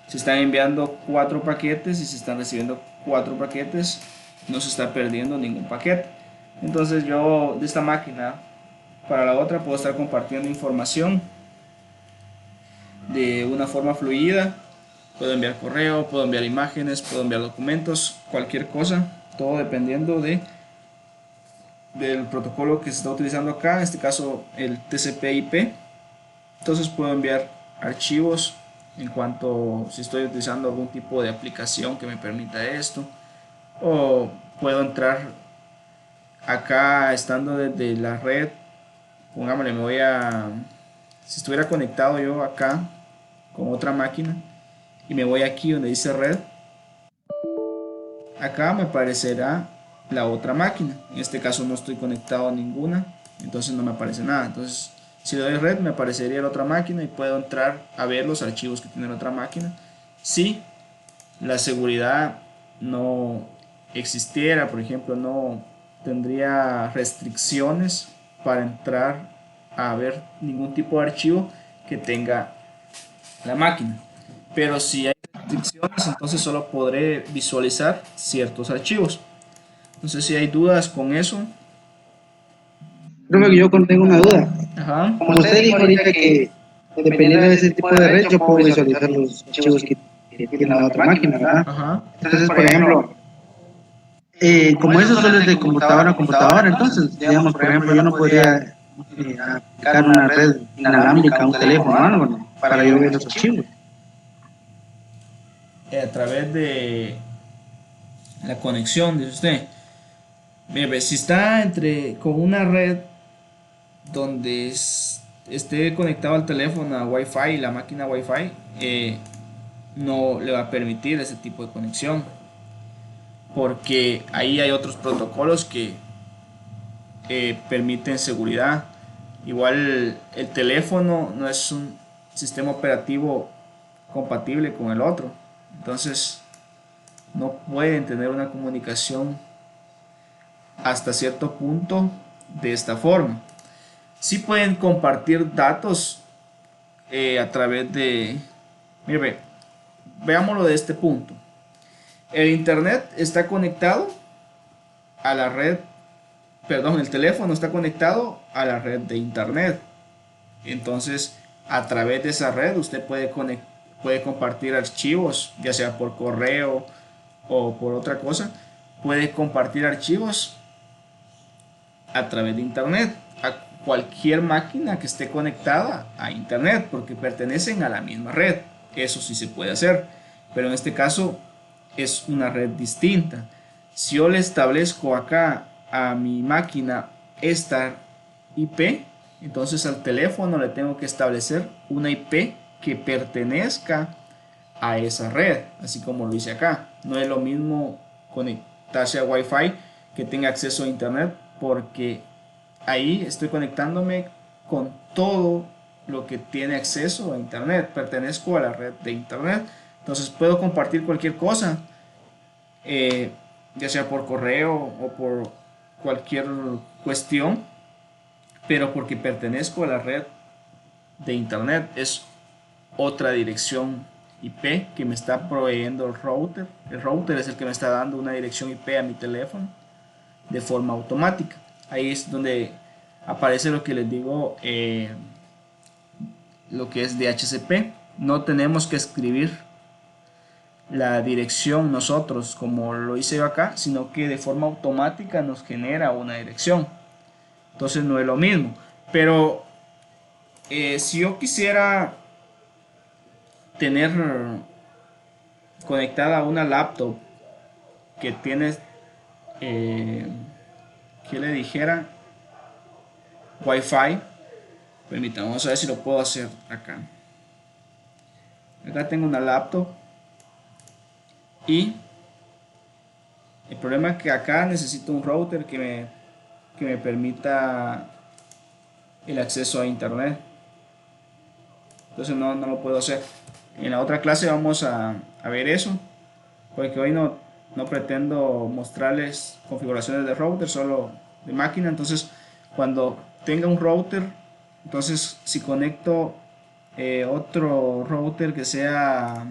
Se están enviando 4 paquetes y se están recibiendo 4 paquetes. No se está perdiendo ningún paquete. Entonces yo de esta máquina para la otra puedo estar compartiendo información de una forma fluida. Puedo enviar correo, puedo enviar imágenes, puedo enviar documentos, cualquier cosa. Todo dependiendo del protocolo que se está utilizando acá, en este caso el TCP/IP. Entonces puedo enviar archivos en cuanto si estoy utilizando algún tipo de aplicación que me permita esto, o puedo entrar acá estando desde la red. Pongámosle, si estuviera conectado yo acá con otra máquina y me voy aquí donde dice red, acá me aparecerá la otra máquina. En este caso no estoy conectado a ninguna, entonces no me aparece nada. Entonces si le doy red me aparecería la otra máquina y puedo entrar a ver los archivos que tiene la otra máquina. Si la seguridad no existiera, por ejemplo, no tendría restricciones para entrar a ver ningún tipo de archivo que tenga la máquina. Pero si hay restricciones, entonces solo podré visualizar ciertos archivos. No sé si hay dudas con eso. Profe, que yo tengo una duda. Ajá. Como usted dijo ahorita que dependiendo de ese tipo de red, yo puedo visualizar los archivos que tiene la otra máquina, ¿verdad? Ajá. Entonces, por ejemplo, como eso solo es de computadora a computadora, entonces, digamos, por ejemplo, yo no podría aplicar una red inalámbrica a un teléfono o algo, ¿no? Para yo ver los archivos. A través de la conexión, dice usted. Mire, si está con una red donde esté conectado al teléfono a Wi-Fi y la máquina Wi-Fi, no le va a permitir ese tipo de conexión, porque ahí hay otros protocolos que permiten seguridad. Igual el teléfono no es un sistema operativo compatible con el otro, entonces no pueden tener una comunicación hasta cierto punto de esta forma. Sí pueden compartir datos a través de... Mire, veámoslo de este punto. El internet está conectado a la red, perdón, el teléfono está conectado a la red de internet. Entonces, a través de esa red usted puede compartir archivos, ya sea por correo o por otra cosa. Puede compartir archivos a través de internet a cualquier máquina que esté conectada a internet, porque pertenecen a la misma red. Eso sí se puede hacer, pero en este caso es una red distinta. Si yo le establezco acá a mi máquina esta IP, entonces al teléfono le tengo que establecer una IP que pertenezca a esa red, así como lo hice acá. No es lo mismo conectarse a Wi-Fi que tenga acceso a internet, porque ahí estoy conectándome con todo lo que tiene acceso a internet. Pertenezco a la red de internet, entonces puedo compartir cualquier cosa, eh, ya sea por correo o por cualquier cuestión, pero porque pertenezco a la red de internet es otra dirección IP que me está proveyendo el router. El router es el que me está dando una dirección IP a mi teléfono de forma automática. Ahí es donde aparece lo que les digo, lo que es DHCP. No tenemos que escribir la dirección nosotros como lo hice yo acá, sino que de forma automática nos genera una dirección. Entonces no es lo mismo. Pero si yo quisiera tener conectada una laptop que tiene, eh, que le dijera Wi-Fi, permítame, vamos a ver si lo puedo hacer acá. Acá tengo una laptop y el problema es que acá necesito un router que me permita el acceso a internet. Entonces no lo puedo hacer. En la otra clase vamos a ver eso, porque hoy no pretendo mostrarles configuraciones de router, solo de máquina. Entonces, cuando tenga un router, entonces si conecto otro router que sea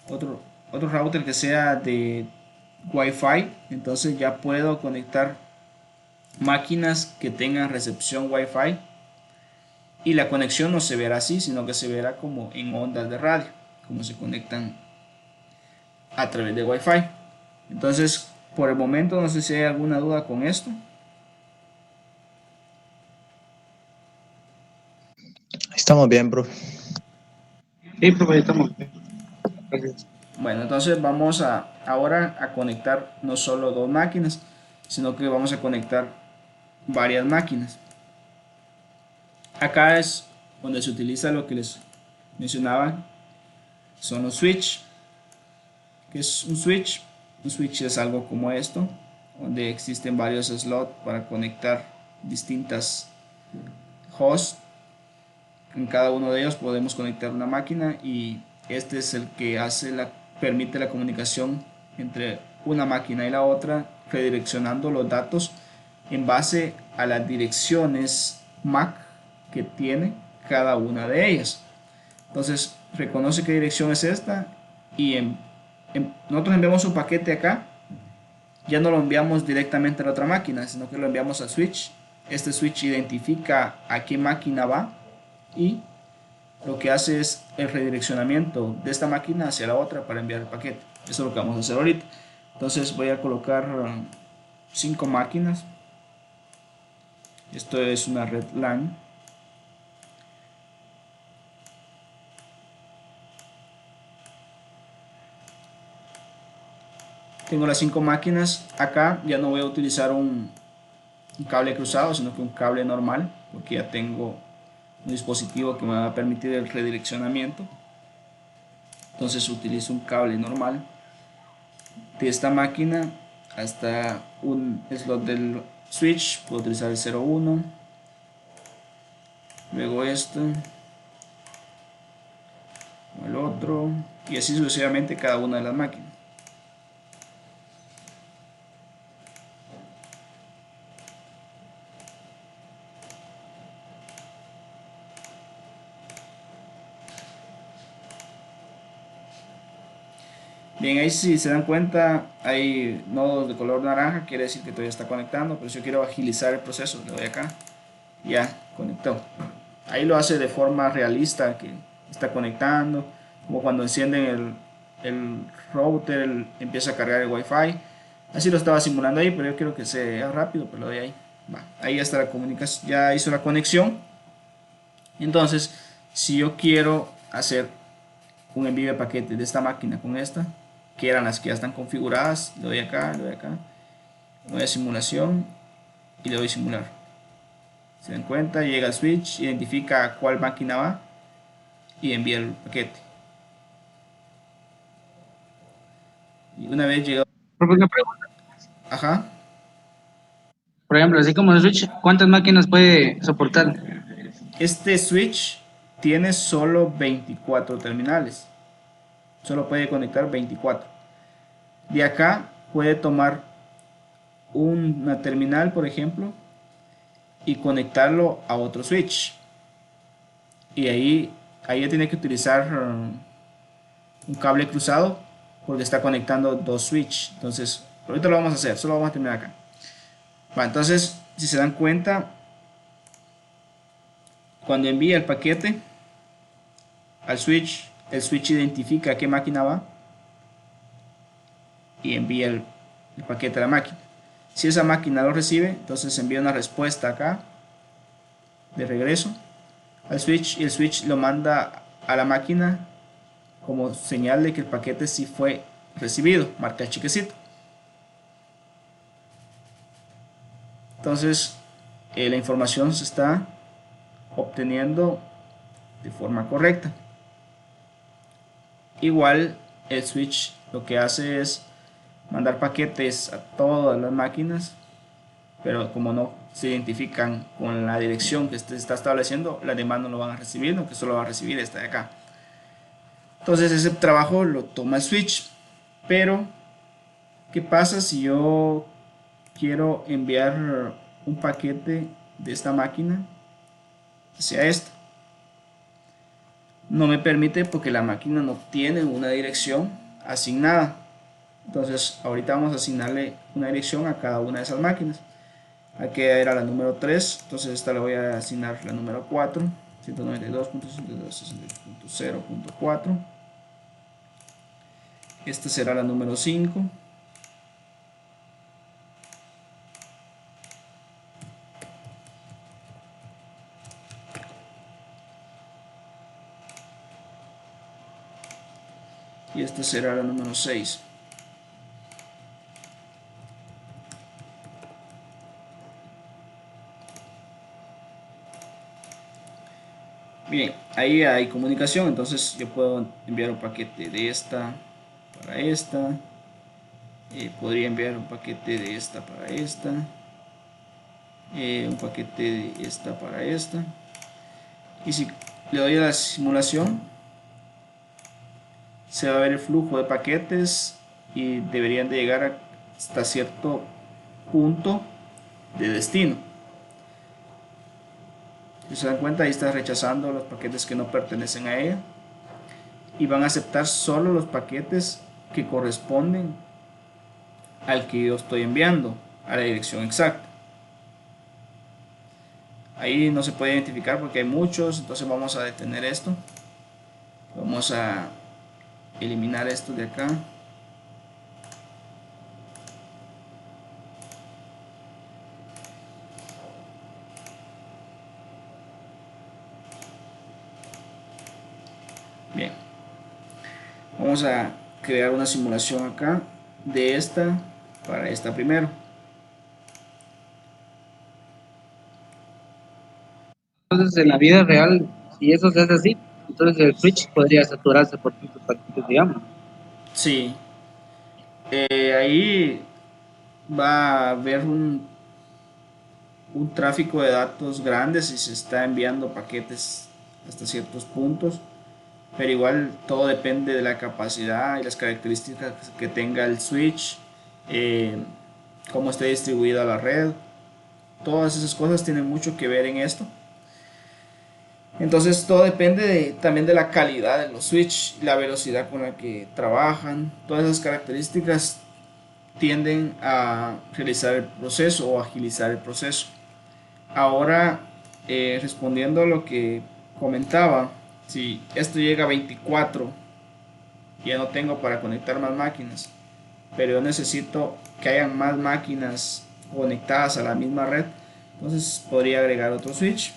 otro, otro router que sea de Wi-Fi, entonces ya puedo conectar máquinas que tengan recepción Wi-Fi y la conexión no se verá así, sino que se verá como en ondas de radio, como se conectan a través de Wi-Fi. Entonces, por el momento no sé si hay alguna duda con esto. Estamos bien, bro. Sí, profe, estamos bien. Gracias. Bueno, entonces vamos ahora a conectar no solo dos máquinas, sino que vamos a conectar varias máquinas. Acá es donde se utiliza lo que les mencionaba, son los switch. ¿Qué es un switch? Un switch es algo como esto, donde existen varios slots para conectar distintas hosts. En cada uno de ellos podemos conectar una máquina y este es el que permite la comunicación entre una máquina y la otra, redireccionando los datos en base a las direcciones MAC que tiene cada una de ellas. Entonces reconoce qué dirección es esta y nosotros enviamos un paquete acá, ya no lo enviamos directamente a la otra máquina, sino que lo enviamos al switch. Este switch identifica a qué máquina va y lo que hace es el redireccionamiento de esta máquina hacia la otra para enviar el paquete. Eso es lo que vamos a hacer ahorita. Entonces voy a colocar 5 máquinas. Esto es una red LAN. Tengo las 5 máquinas. Acá ya no voy a utilizar un cable cruzado, sino que un cable normal, porque ya tengo un dispositivo que me va a permitir el redireccionamiento. Entonces utilizo un cable normal de esta máquina hasta un slot del switch. Puedo utilizar el 01, luego este o el otro, y así sucesivamente cada una de las máquinas. Bien, ahí si se dan cuenta hay nodos de color naranja, quiere decir que todavía está conectando, pero si yo quiero agilizar el proceso, le doy acá, ya conectó. Ahí lo hace de forma realista, que está conectando, como cuando encienden el router, empieza a cargar el wifi. Así lo estaba simulando ahí, pero yo quiero que sea rápido, pero lo doy ahí. Va, ahí ya está la comunicación, ya hizo la conexión. Entonces, si yo quiero hacer un envío de paquetes de esta máquina con esta, que eran las que ya están configuradas, le doy acá, le doy acá, le doy a simulación y le doy simular. Se dan cuenta, llega al switch, identifica a cuál máquina va y envía el paquete. Y una vez llegado, Profe, una pregunta. ajá, Por ejemplo, así como el Switch, ¿cuántas máquinas puede soportar? este switch tiene solo 24 terminales, solo puede conectar 24. De acá puede tomar una terminal, por ejemplo, y conectarlo a otro switch. Y ahí ya tiene que utilizar un cable cruzado porque está conectando dos switch. Entonces, ahorita lo vamos a hacer, solo vamos a terminar acá. Bueno, entonces, si se dan cuenta, cuando envía el paquete al switch, el switch identifica a qué máquina va y envía el paquete a la máquina. Si esa máquina lo recibe, entonces envía una respuesta acá de regreso al switch y el switch lo manda a la máquina como señal de que el paquete sí fue recibido, marca el chiquecito. Entonces la información se está obteniendo de forma correcta. Igual el switch lo que hace es mandar paquetes a todas las máquinas pero como no se identifican con la dirección que se está estableciendo, las demás no lo van a recibir, no, que solo va a recibir esta de acá. Entonces ese trabajo lo toma el switch. Pero ¿qué pasa si yo quiero enviar un paquete de esta máquina hacia esta? No me permite porque la máquina no tiene una dirección asignada. Entonces ahorita vamos a asignarle una dirección a cada una de esas máquinas. Aquí era la número 3, entonces esta le voy a asignar la número 4, 192.168.0.4. Esta será la número 5. Y esta será la número 6. Bien, ahí hay comunicación, entonces yo puedo enviar un paquete de esta para esta, podría enviar un paquete de esta para esta, un paquete de esta para esta, y si le doy a la simulación, se va a ver el flujo de paquetes y deberían de llegar hasta cierto punto de destino. Si se dan cuenta, ahí está rechazando los paquetes que no pertenecen a ella y van a aceptar solo los paquetes que corresponden al que yo estoy enviando, a la dirección exacta. Ahí no se puede identificar porque hay muchos, entonces vamos a detener esto. Vamos a eliminar esto de acá. Bien, vamos a crear una simulación acá de esta para esta primero. Entonces, en la vida real, si eso se hace así, entonces el switch podría saturarse por tantos paquetes, digamos. Sí, ahí va a haber un tráfico de datos grandes y se está enviando paquetes hasta ciertos puntos, pero igual todo depende de la capacidad y las características que tenga el switch, eh, cómo esté distribuida la red. Todas esas cosas tienen mucho que ver en esto. Entonces todo depende también de la calidad de los switch, la velocidad con la que trabajan. Todas esas características tienden a realizar el proceso o agilizar el proceso. Ahora, respondiendo a lo que comentaba, si esto llega a 24, ya no tengo para conectar más máquinas, pero yo necesito que hayan más máquinas conectadas a la misma red, entonces podría agregar otro switch.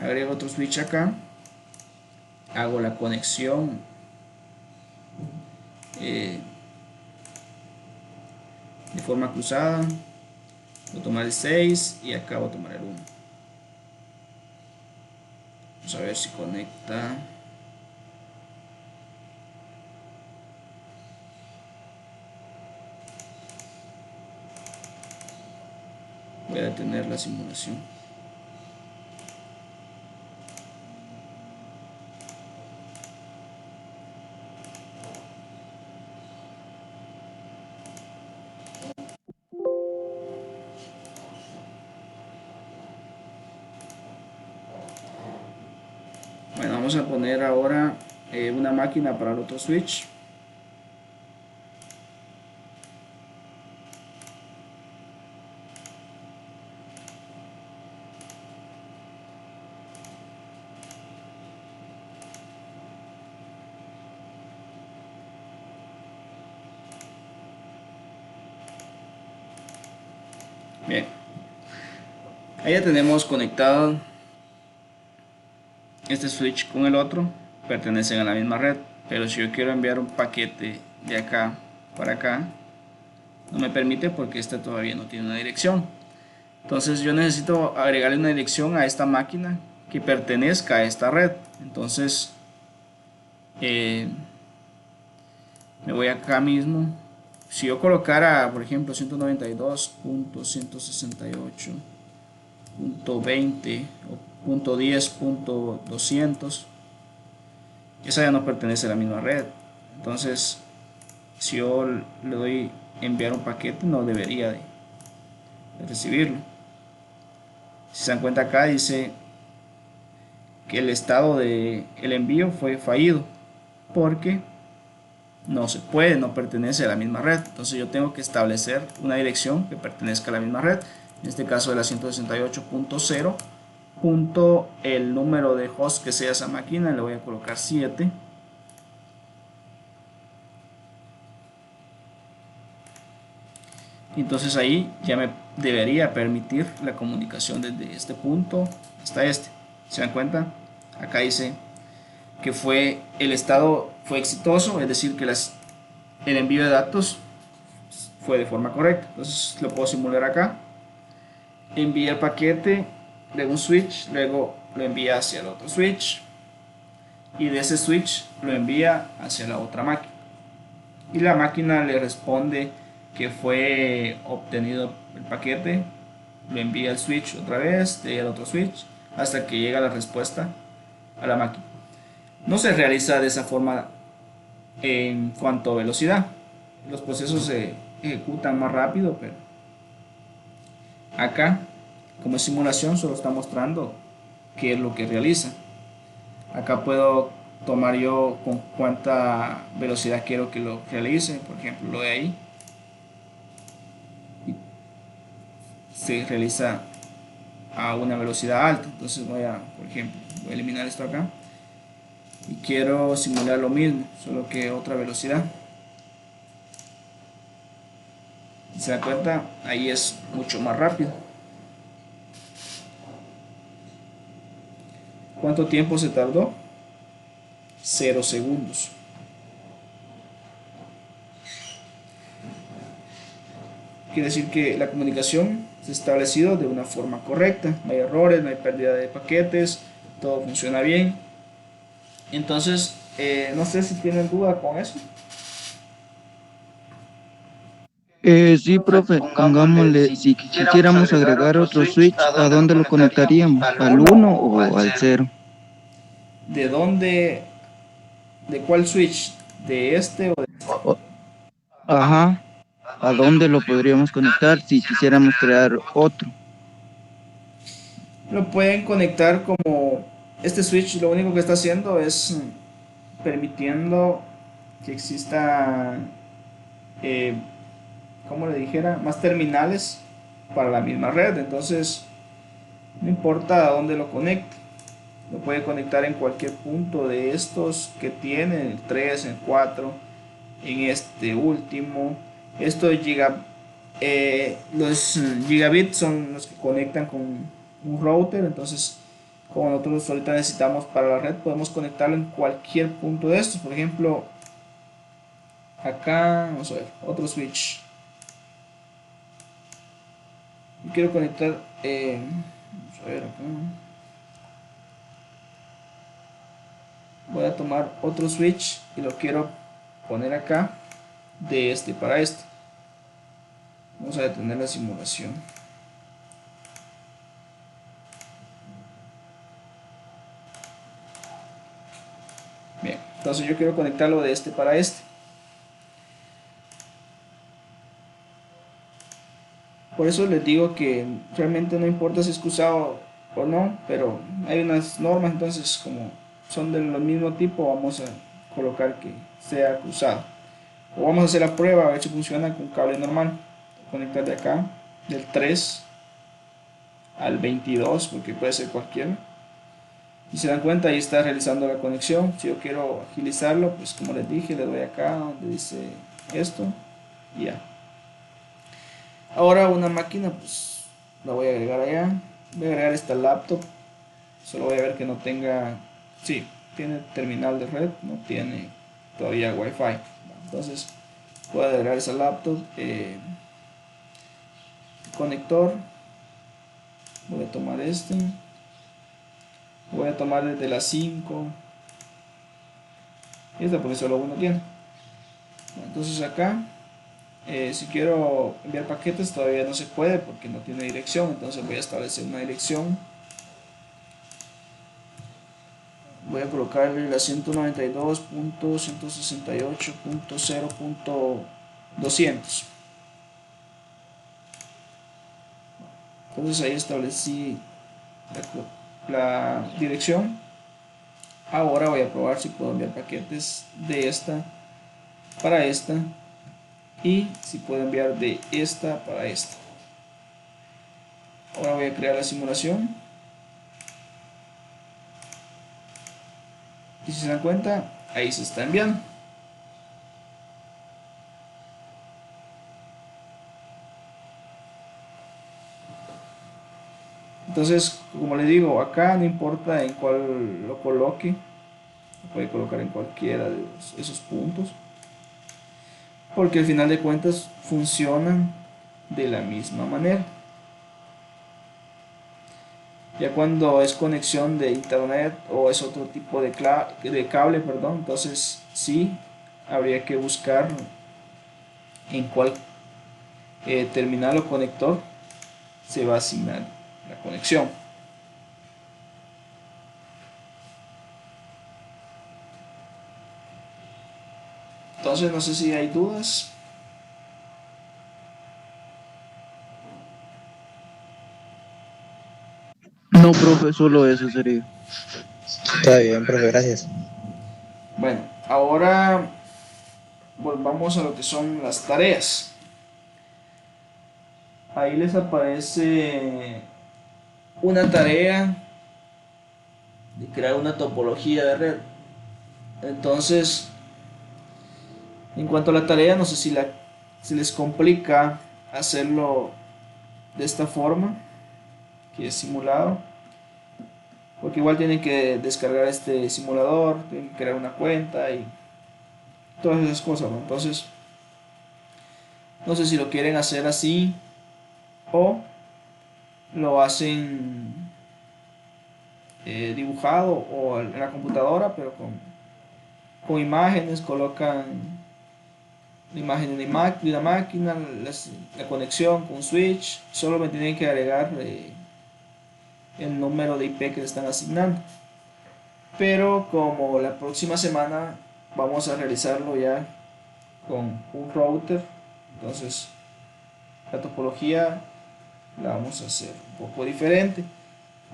Agrego otro switch acá, hago la conexión eh, de forma cruzada, voy a tomar el 6 y acá voy a tomar el 1. Vamos a ver si conecta. Voy a detener la simulación. Bueno, vamos a poner ahora una máquina para el otro switch. Bien, ahí ya tenemos conectado este switch con el otro, pertenecen a la misma red, pero si yo quiero enviar un paquete de acá para acá, no me permite porque este todavía no tiene una dirección. Entonces yo necesito agregarle una dirección a esta máquina que pertenezca a esta red. Entonces me voy acá mismo si yo colocara, por ejemplo, 192.168.20 o .10.200, esa ya no pertenece a la misma red. Entonces, si yo le doy enviar un paquete, no debería de recibirlo. Si se dan cuenta acá dice que el estado de el envío fue fallido porque no se puede, no pertenece a la misma red. Entonces yo tengo que establecer una dirección que pertenezca a la misma red, en este caso de la 168.0 punto el número de host que sea esa máquina, le voy a colocar 7. Entonces ahí ya me debería permitir la comunicación desde este punto hasta este. ¿Se dan cuenta? Acá dice que fue el estado fue exitoso, es decir, que el envío de datos fue de forma correcta. Entonces lo puedo simular acá. Envía el paquete de un switch, luego lo envía hacia el otro switch y de ese switch lo envía hacia la otra máquina. Y la máquina le responde que fue obtenido el paquete, lo envía al switch otra vez, de al otro switch, hasta que llega la respuesta a la máquina. No se realiza de esa forma en cuanto a velocidad. Los procesos se ejecutan más rápido, pero acá, como es simulación, solo está mostrando qué es lo que realiza. Acá puedo tomar yo con cuánta velocidad quiero que lo realice, por ejemplo, lo de ahí. Y se realiza a una velocidad alta. Entonces por ejemplo, voy a eliminar esto acá. Y quiero simular lo mismo, solo que otra velocidad. ¿Se da cuenta? Ahí es mucho más rápido. ¿Cuánto tiempo se tardó? 0 segundos. Quiere decir que la comunicación se ha establecido de una forma correcta. No hay errores, no hay pérdida de paquetes, todo funciona bien. Entonces, no sé si tienen duda con eso. Sí, profe, pongámosle, si quisiéramos agregar otro switch, ¿a dónde lo conectaríamos? ¿Al uno o al cero? ¿De dónde? ¿De cuál switch? ¿De este o de este? O- Ajá, ¿a dónde lo podríamos conectar si quisiéramos crear otro? Lo pueden conectar como este switch, lo único que está haciendo es permitiendo que exista, eh, como le dijera, más terminales para la misma red. Entonces, no importa a dónde lo conecte, lo puede conectar en cualquier punto de estos que tiene, el 3, el 4, en este último. Estos los gigabits son los que conectan con un router. Entonces, como nosotros ahorita necesitamos para la red, podemos conectarlo en cualquier punto de estos. Por ejemplo, acá, vamos a ver, otro switch. Yo quiero conectar, vamos a ver acá. Voy a tomar otro switch y lo quiero poner acá de este para este. Vamos a detener la simulación. Bien, entonces yo quiero conectarlo de este para este. Por eso les digo que realmente no importa si es cruzado o no, pero hay unas normas, entonces como son del mismo tipo, vamos a colocar que sea cruzado. O vamos a hacer la prueba a ver si funciona con cable normal. Conectar de acá, del 3 al 22, porque puede ser cualquiera. Y se dan cuenta, ahí está realizando la conexión. Si yo quiero agilizarlo, pues como les dije, le doy acá donde dice esto y ya. Ahora una máquina, pues la voy a agregar allá. Voy a agregar esta laptop. Solo voy a ver que no tenga, sí, tiene terminal de red, no tiene todavía wifi. Entonces voy a agregar esa laptop, conector. Voy a tomar este. Voy a tomar desde las 5. Esta porque solo uno tiene. Entonces acá Si quiero enviar paquetes todavía no se puede porque no tiene dirección, entonces voy a establecer una dirección. Voy a colocarle la 192.168.0.200. Entonces ahí establecí la dirección. Ahora voy a probar si puedo enviar paquetes de esta para esta y si puedo enviar de esta para esta. Ahora voy a crear la simulación y si se dan cuenta, ahí se está enviando. Entonces, como les digo, acá no importa en cuál lo coloque, lo puede colocar en cualquiera de esos puntos, porque al final de cuentas funcionan de la misma manera. Ya cuando es conexión de internet o es otro tipo de cable, perdón, entonces sí habría que buscar en cuál terminal o conector se va a asignar la conexión. Entonces no sé si hay dudas. No, profe, solo eso sería. Está bien, profe, gracias. Bueno, ahora volvamos a lo que son las tareas. Ahí les aparece una tarea de crear una topología de red. Entonces, en cuanto a la tarea, no sé si les complica hacerlo de esta forma, que es simulado, porque igual tienen que descargar este simulador, tienen que crear una cuenta y todas esas cosas, ¿no? Entonces, no sé si lo quieren hacer así o lo hacen dibujado o en la computadora, pero con imágenes, colocan la imagen de una máquina, la conexión con switch, solo me tienen que agregar el número de IP que le están asignando. Pero como la próxima semana vamos a realizarlo ya con un router, entonces la topología la vamos a hacer un poco diferente.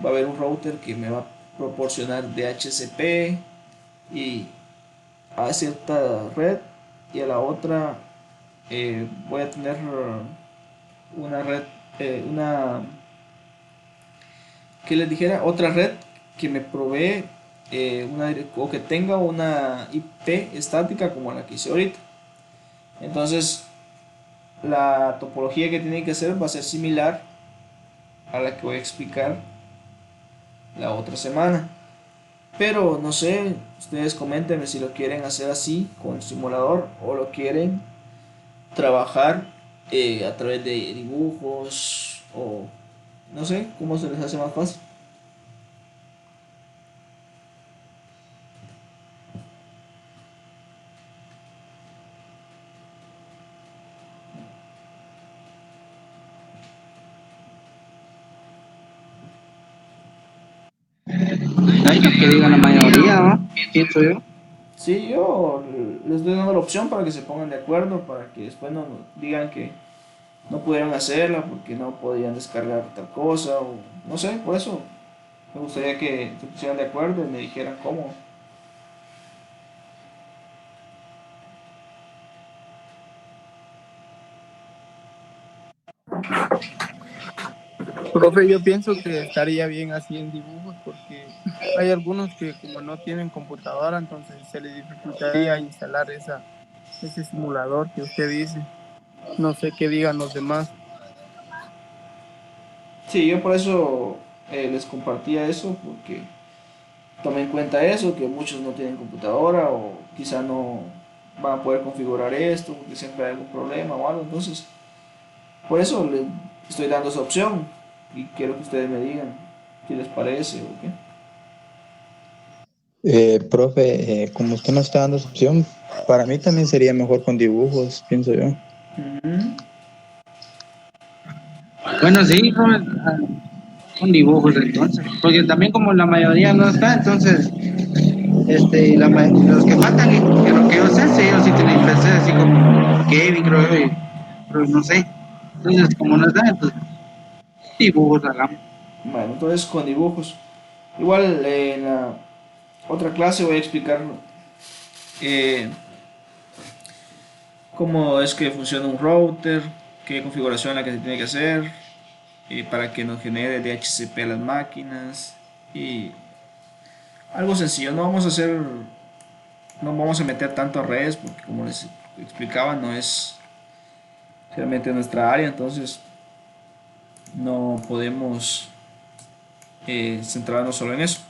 Va a haber un router que me va a proporcionar DHCP y a cierta red y a la otra voy a tener una red, una, que les dijera, otra red que me provee o que tenga una IP estática como la que hice ahorita. Entonces, la topología que tienen que hacer va a ser similar a la que voy a explicar la otra semana. Pero no sé, ustedes coméntenme si lo quieren hacer así con el simulador o lo quieren trabajar a través de dibujos o no sé cómo se les hace más fácil. Hay que digan la mayoría, ¿no? Pienso yo. Sí, yo les doy dando la opción para que se pongan de acuerdo, para que después no digan que no pudieron hacerla porque no podían descargar tal cosa o no sé, por eso me gustaría que se pusieran de acuerdo y me dijeran cómo. Profe, yo pienso que estaría bien así en dibujos porque hay algunos que como no tienen computadora, entonces se les dificultaría instalar ese simulador que usted dice. No sé qué digan los demás. Sí, yo por eso les compartía eso, porque tomé en cuenta eso, que muchos no tienen computadora o quizá no van a poder configurar esto, porque siempre hay algún problema o algo. Entonces, por eso les estoy dando esa opción y quiero que ustedes me digan qué les parece o qué. Profe, como usted no está dando esa opción, para mí también sería mejor con dibujos, pienso yo. Ujú. Bueno, sí, Robert, con dibujos entonces, porque también como la mayoría no está, entonces, los que faltan, que lo que yo sé, sí, ellos sí tienen PC, así como Kevin, creo yo, pero no sé. Entonces, como no está, entonces, dibujos hagamos. Bueno, entonces con dibujos. Igual en la otra clase voy a explicar eh, cómo es que funciona un router, qué configuración es la que se tiene que hacer para que nos genere DHCP a las máquinas y algo sencillo. No vamos a meter tanto a redes porque como les explicaba no es realmente nuestra área, entonces no podemos centrarnos solo en eso.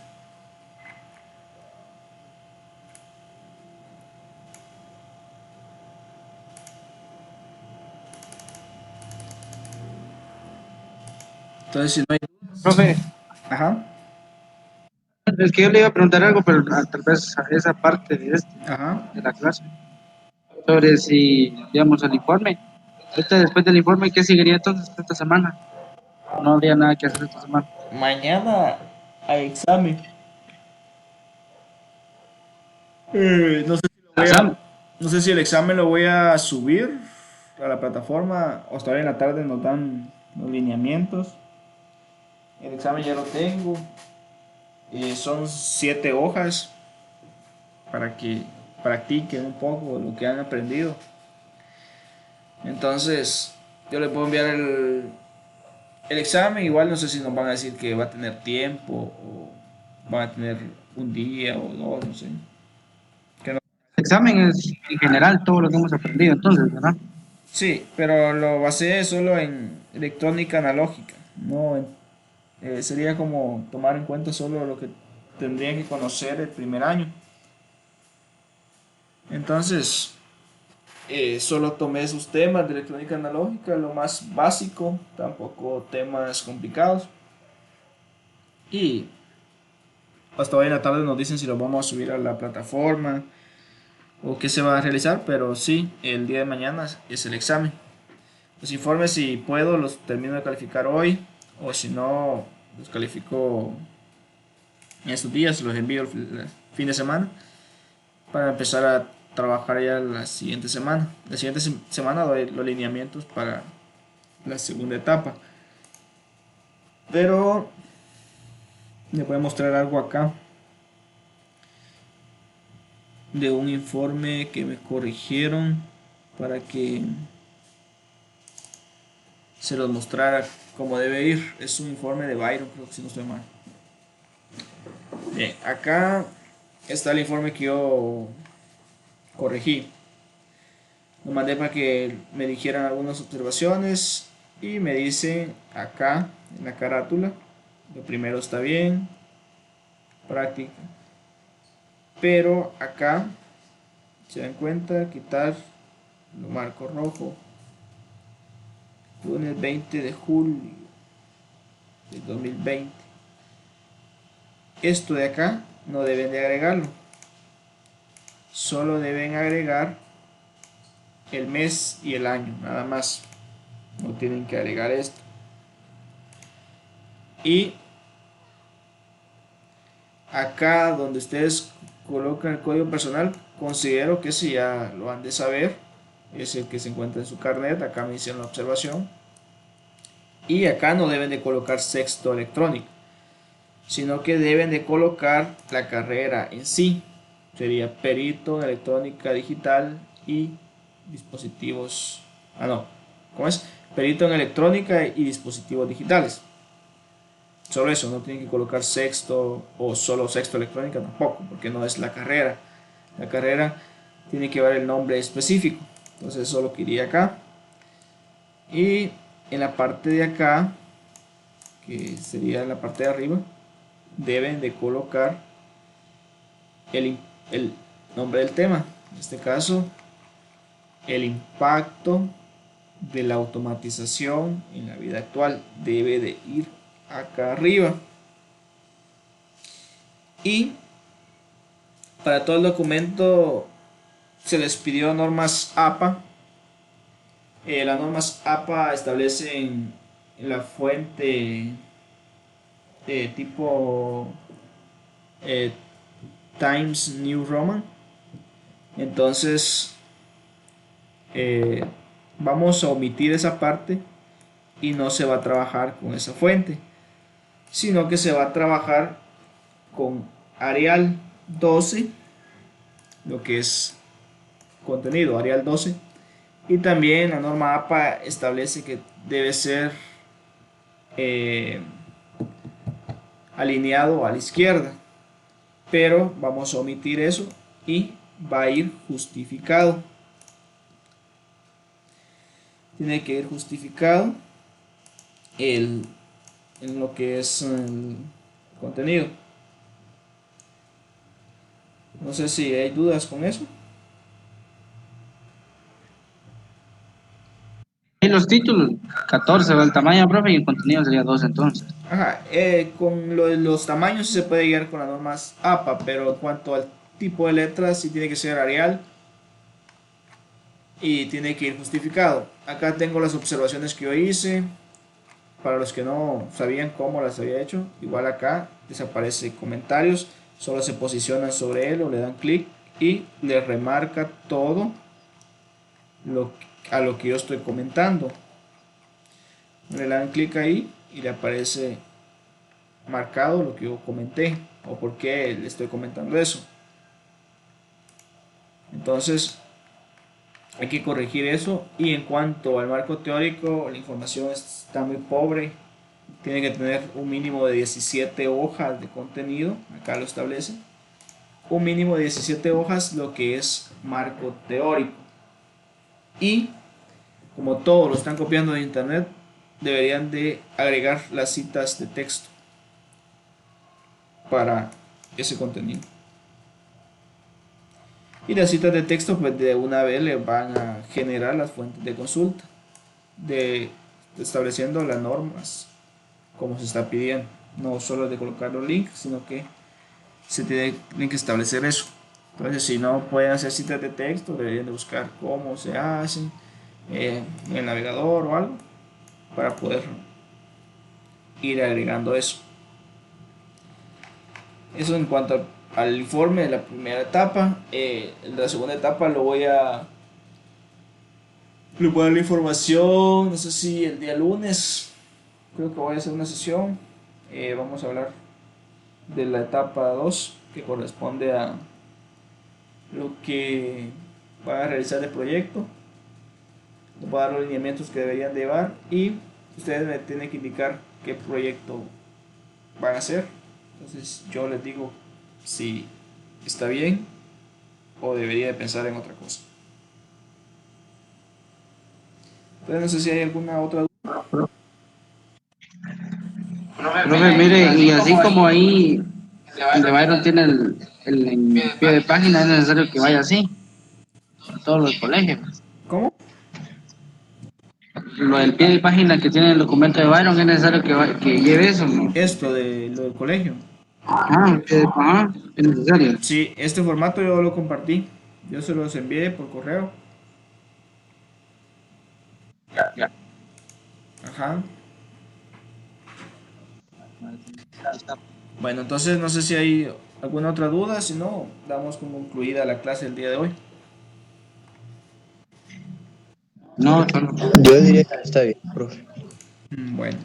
Entonces si no hay... Profe, Ajá, es que yo le iba a preguntar algo, pero tal vez a esa parte ajá. de la clase, sobre si, digamos, el informe. Después del informe, ¿qué seguiría entonces esta semana? No habría nada que hacer esta semana. Mañana hay examen. No sé si lo voy a, Asam, no sé si el examen lo voy a subir a la plataforma o hasta hoy en la tarde nos dan los lineamientos. El examen ya lo tengo. Son 7 hojas para que practiquen un poco lo que han aprendido. Entonces, yo le puedo enviar el examen. Igual no sé si nos van a decir que va a tener tiempo o van a tener un día o dos, no sé. Que no- el examen es en general todo lo que hemos aprendido, entonces, ¿verdad? Sí, pero lo basé solo en electrónica analógica. No sería como tomar en cuenta solo lo que tendrían que conocer el primer año. Entonces, solo tomé esos temas de electrónica analógica, lo más básico, tampoco temas complicados. Y hasta hoy en la tarde nos dicen si lo vamos a subir a la plataforma o qué se va a realizar, pero sí, el día de mañana es el examen. Los informes, si puedo, los termino de calificar hoy, o si no, los califico en estos días, los envío el fin de semana para empezar a trabajar ya la siguiente semana. La siguiente semana doy los lineamientos para la segunda etapa. Pero le voy a mostrar algo acá de un informe que me corrigieron para que se los mostrara como debe ir. Es un informe de Byron, creo que si no estoy mal. Bien, acá está el informe que yo corregí. Lo mandé para que me dijeran algunas observaciones y me dicen acá en la carátula, lo primero está bien, práctica, pero acá se dan cuenta, quitar, lo marco rojo, lunes 20 de julio del 2020. Esto de acá no deben de agregarlo, solo deben agregar el mes y el año, nada más. No tienen que agregar esto. Y acá donde ustedes colocan el código personal, considero que si ya lo han de saber, es el que se encuentra en su carnet, acá me hicieron la observación. Y acá no deben de colocar sexto electrónico, sino que deben de colocar la carrera en sí. Sería perito en electrónica digital y dispositivos... Ah, no. ¿Cómo es? Perito en electrónica y dispositivos digitales. Solo eso, no tienen que colocar sexto o solo sexto electrónica tampoco, porque no es la carrera. La carrera tiene que ver el nombre específico. Entonces eso lo quería acá. Y en la parte de acá, que sería la parte de arriba, deben de colocar el nombre del tema. En este caso, el impacto de la automatización en la vida actual debe de ir acá arriba. Y para todo el documento se les pidió normas APA Las normas APA establecen la fuente tipo eh, Times New Roman. Entonces eh, vamos a omitir esa parte y no se va a trabajar con esa fuente, sino que se va a trabajar con Arial 12, lo que es contenido Arial 12, y también la norma APA establece que debe ser eh, alineado a la izquierda, pero vamos a omitir eso y va a ir justificado. Tiene que ir justificado el, en lo que es el contenido. No sé si hay dudas con eso. Y los títulos, 14 va el tamaño, profe, y el contenido sería 12 entonces. Ajá, con lo de los tamaños sí se puede guiar con las normas APA, pero en cuanto al tipo de letras sí tiene que ser Arial y tiene que ir justificado. Acá tengo las observaciones que yo hice. Para los que no sabían cómo las había hecho, igual acá desaparece comentarios, solo se posicionan sobre él o le dan clic y le remarca todo a lo que yo estoy comentando. Le dan clic ahí y le aparece marcado lo que yo comenté o por qué le estoy comentando eso. Entonces hay que corregir eso. Y en cuanto al marco teórico, la información está muy pobre. Tiene que tener un mínimo de 17 hojas de contenido, acá lo establece. Un mínimo de 17 hojas lo que es marco teórico. Y como todo lo están copiando de internet, deberían de agregar las citas de texto para ese contenido. Y las citas de texto pues de una vez le van a generar las fuentes de consulta, de estableciendo las normas como se está pidiendo. No solo de colocar los links, sino que se tiene que establecer eso. Entonces, si no pueden hacer citas de texto, deberían de buscar cómo se hacen en el navegador o algo para poder ir agregando eso. Eso en cuanto al informe de la primera etapa. De la segunda etapa le voy a dar la información, no sé si el día lunes, creo que voy a hacer una sesión. Vamos a hablar de la etapa 2 que corresponde a lo que van a realizar el proyecto. Les voy a dar los lineamientos que deberían llevar y ustedes me tienen que indicar qué proyecto van a hacer. Entonces yo les digo si está bien o debería de pensar en otra cosa. Entonces no sé si hay alguna otra duda. Profe, mire, y así como ahí donde Byron tiene el pie de página, es necesario que vaya así, a todos los colegios. ¿Cómo? Lo del pie de página que tiene el documento de Byron, es necesario que lleve eso, ¿no? Esto de lo del colegio. Ajá, es necesario. Sí, este formato yo lo compartí. Yo se los envié por correo. Ya. Ajá. Bueno, entonces no sé si hay alguna otra duda. Si no, damos como concluida la clase del día de hoy. No, solo. Yo diría que está bien, profe. Bueno.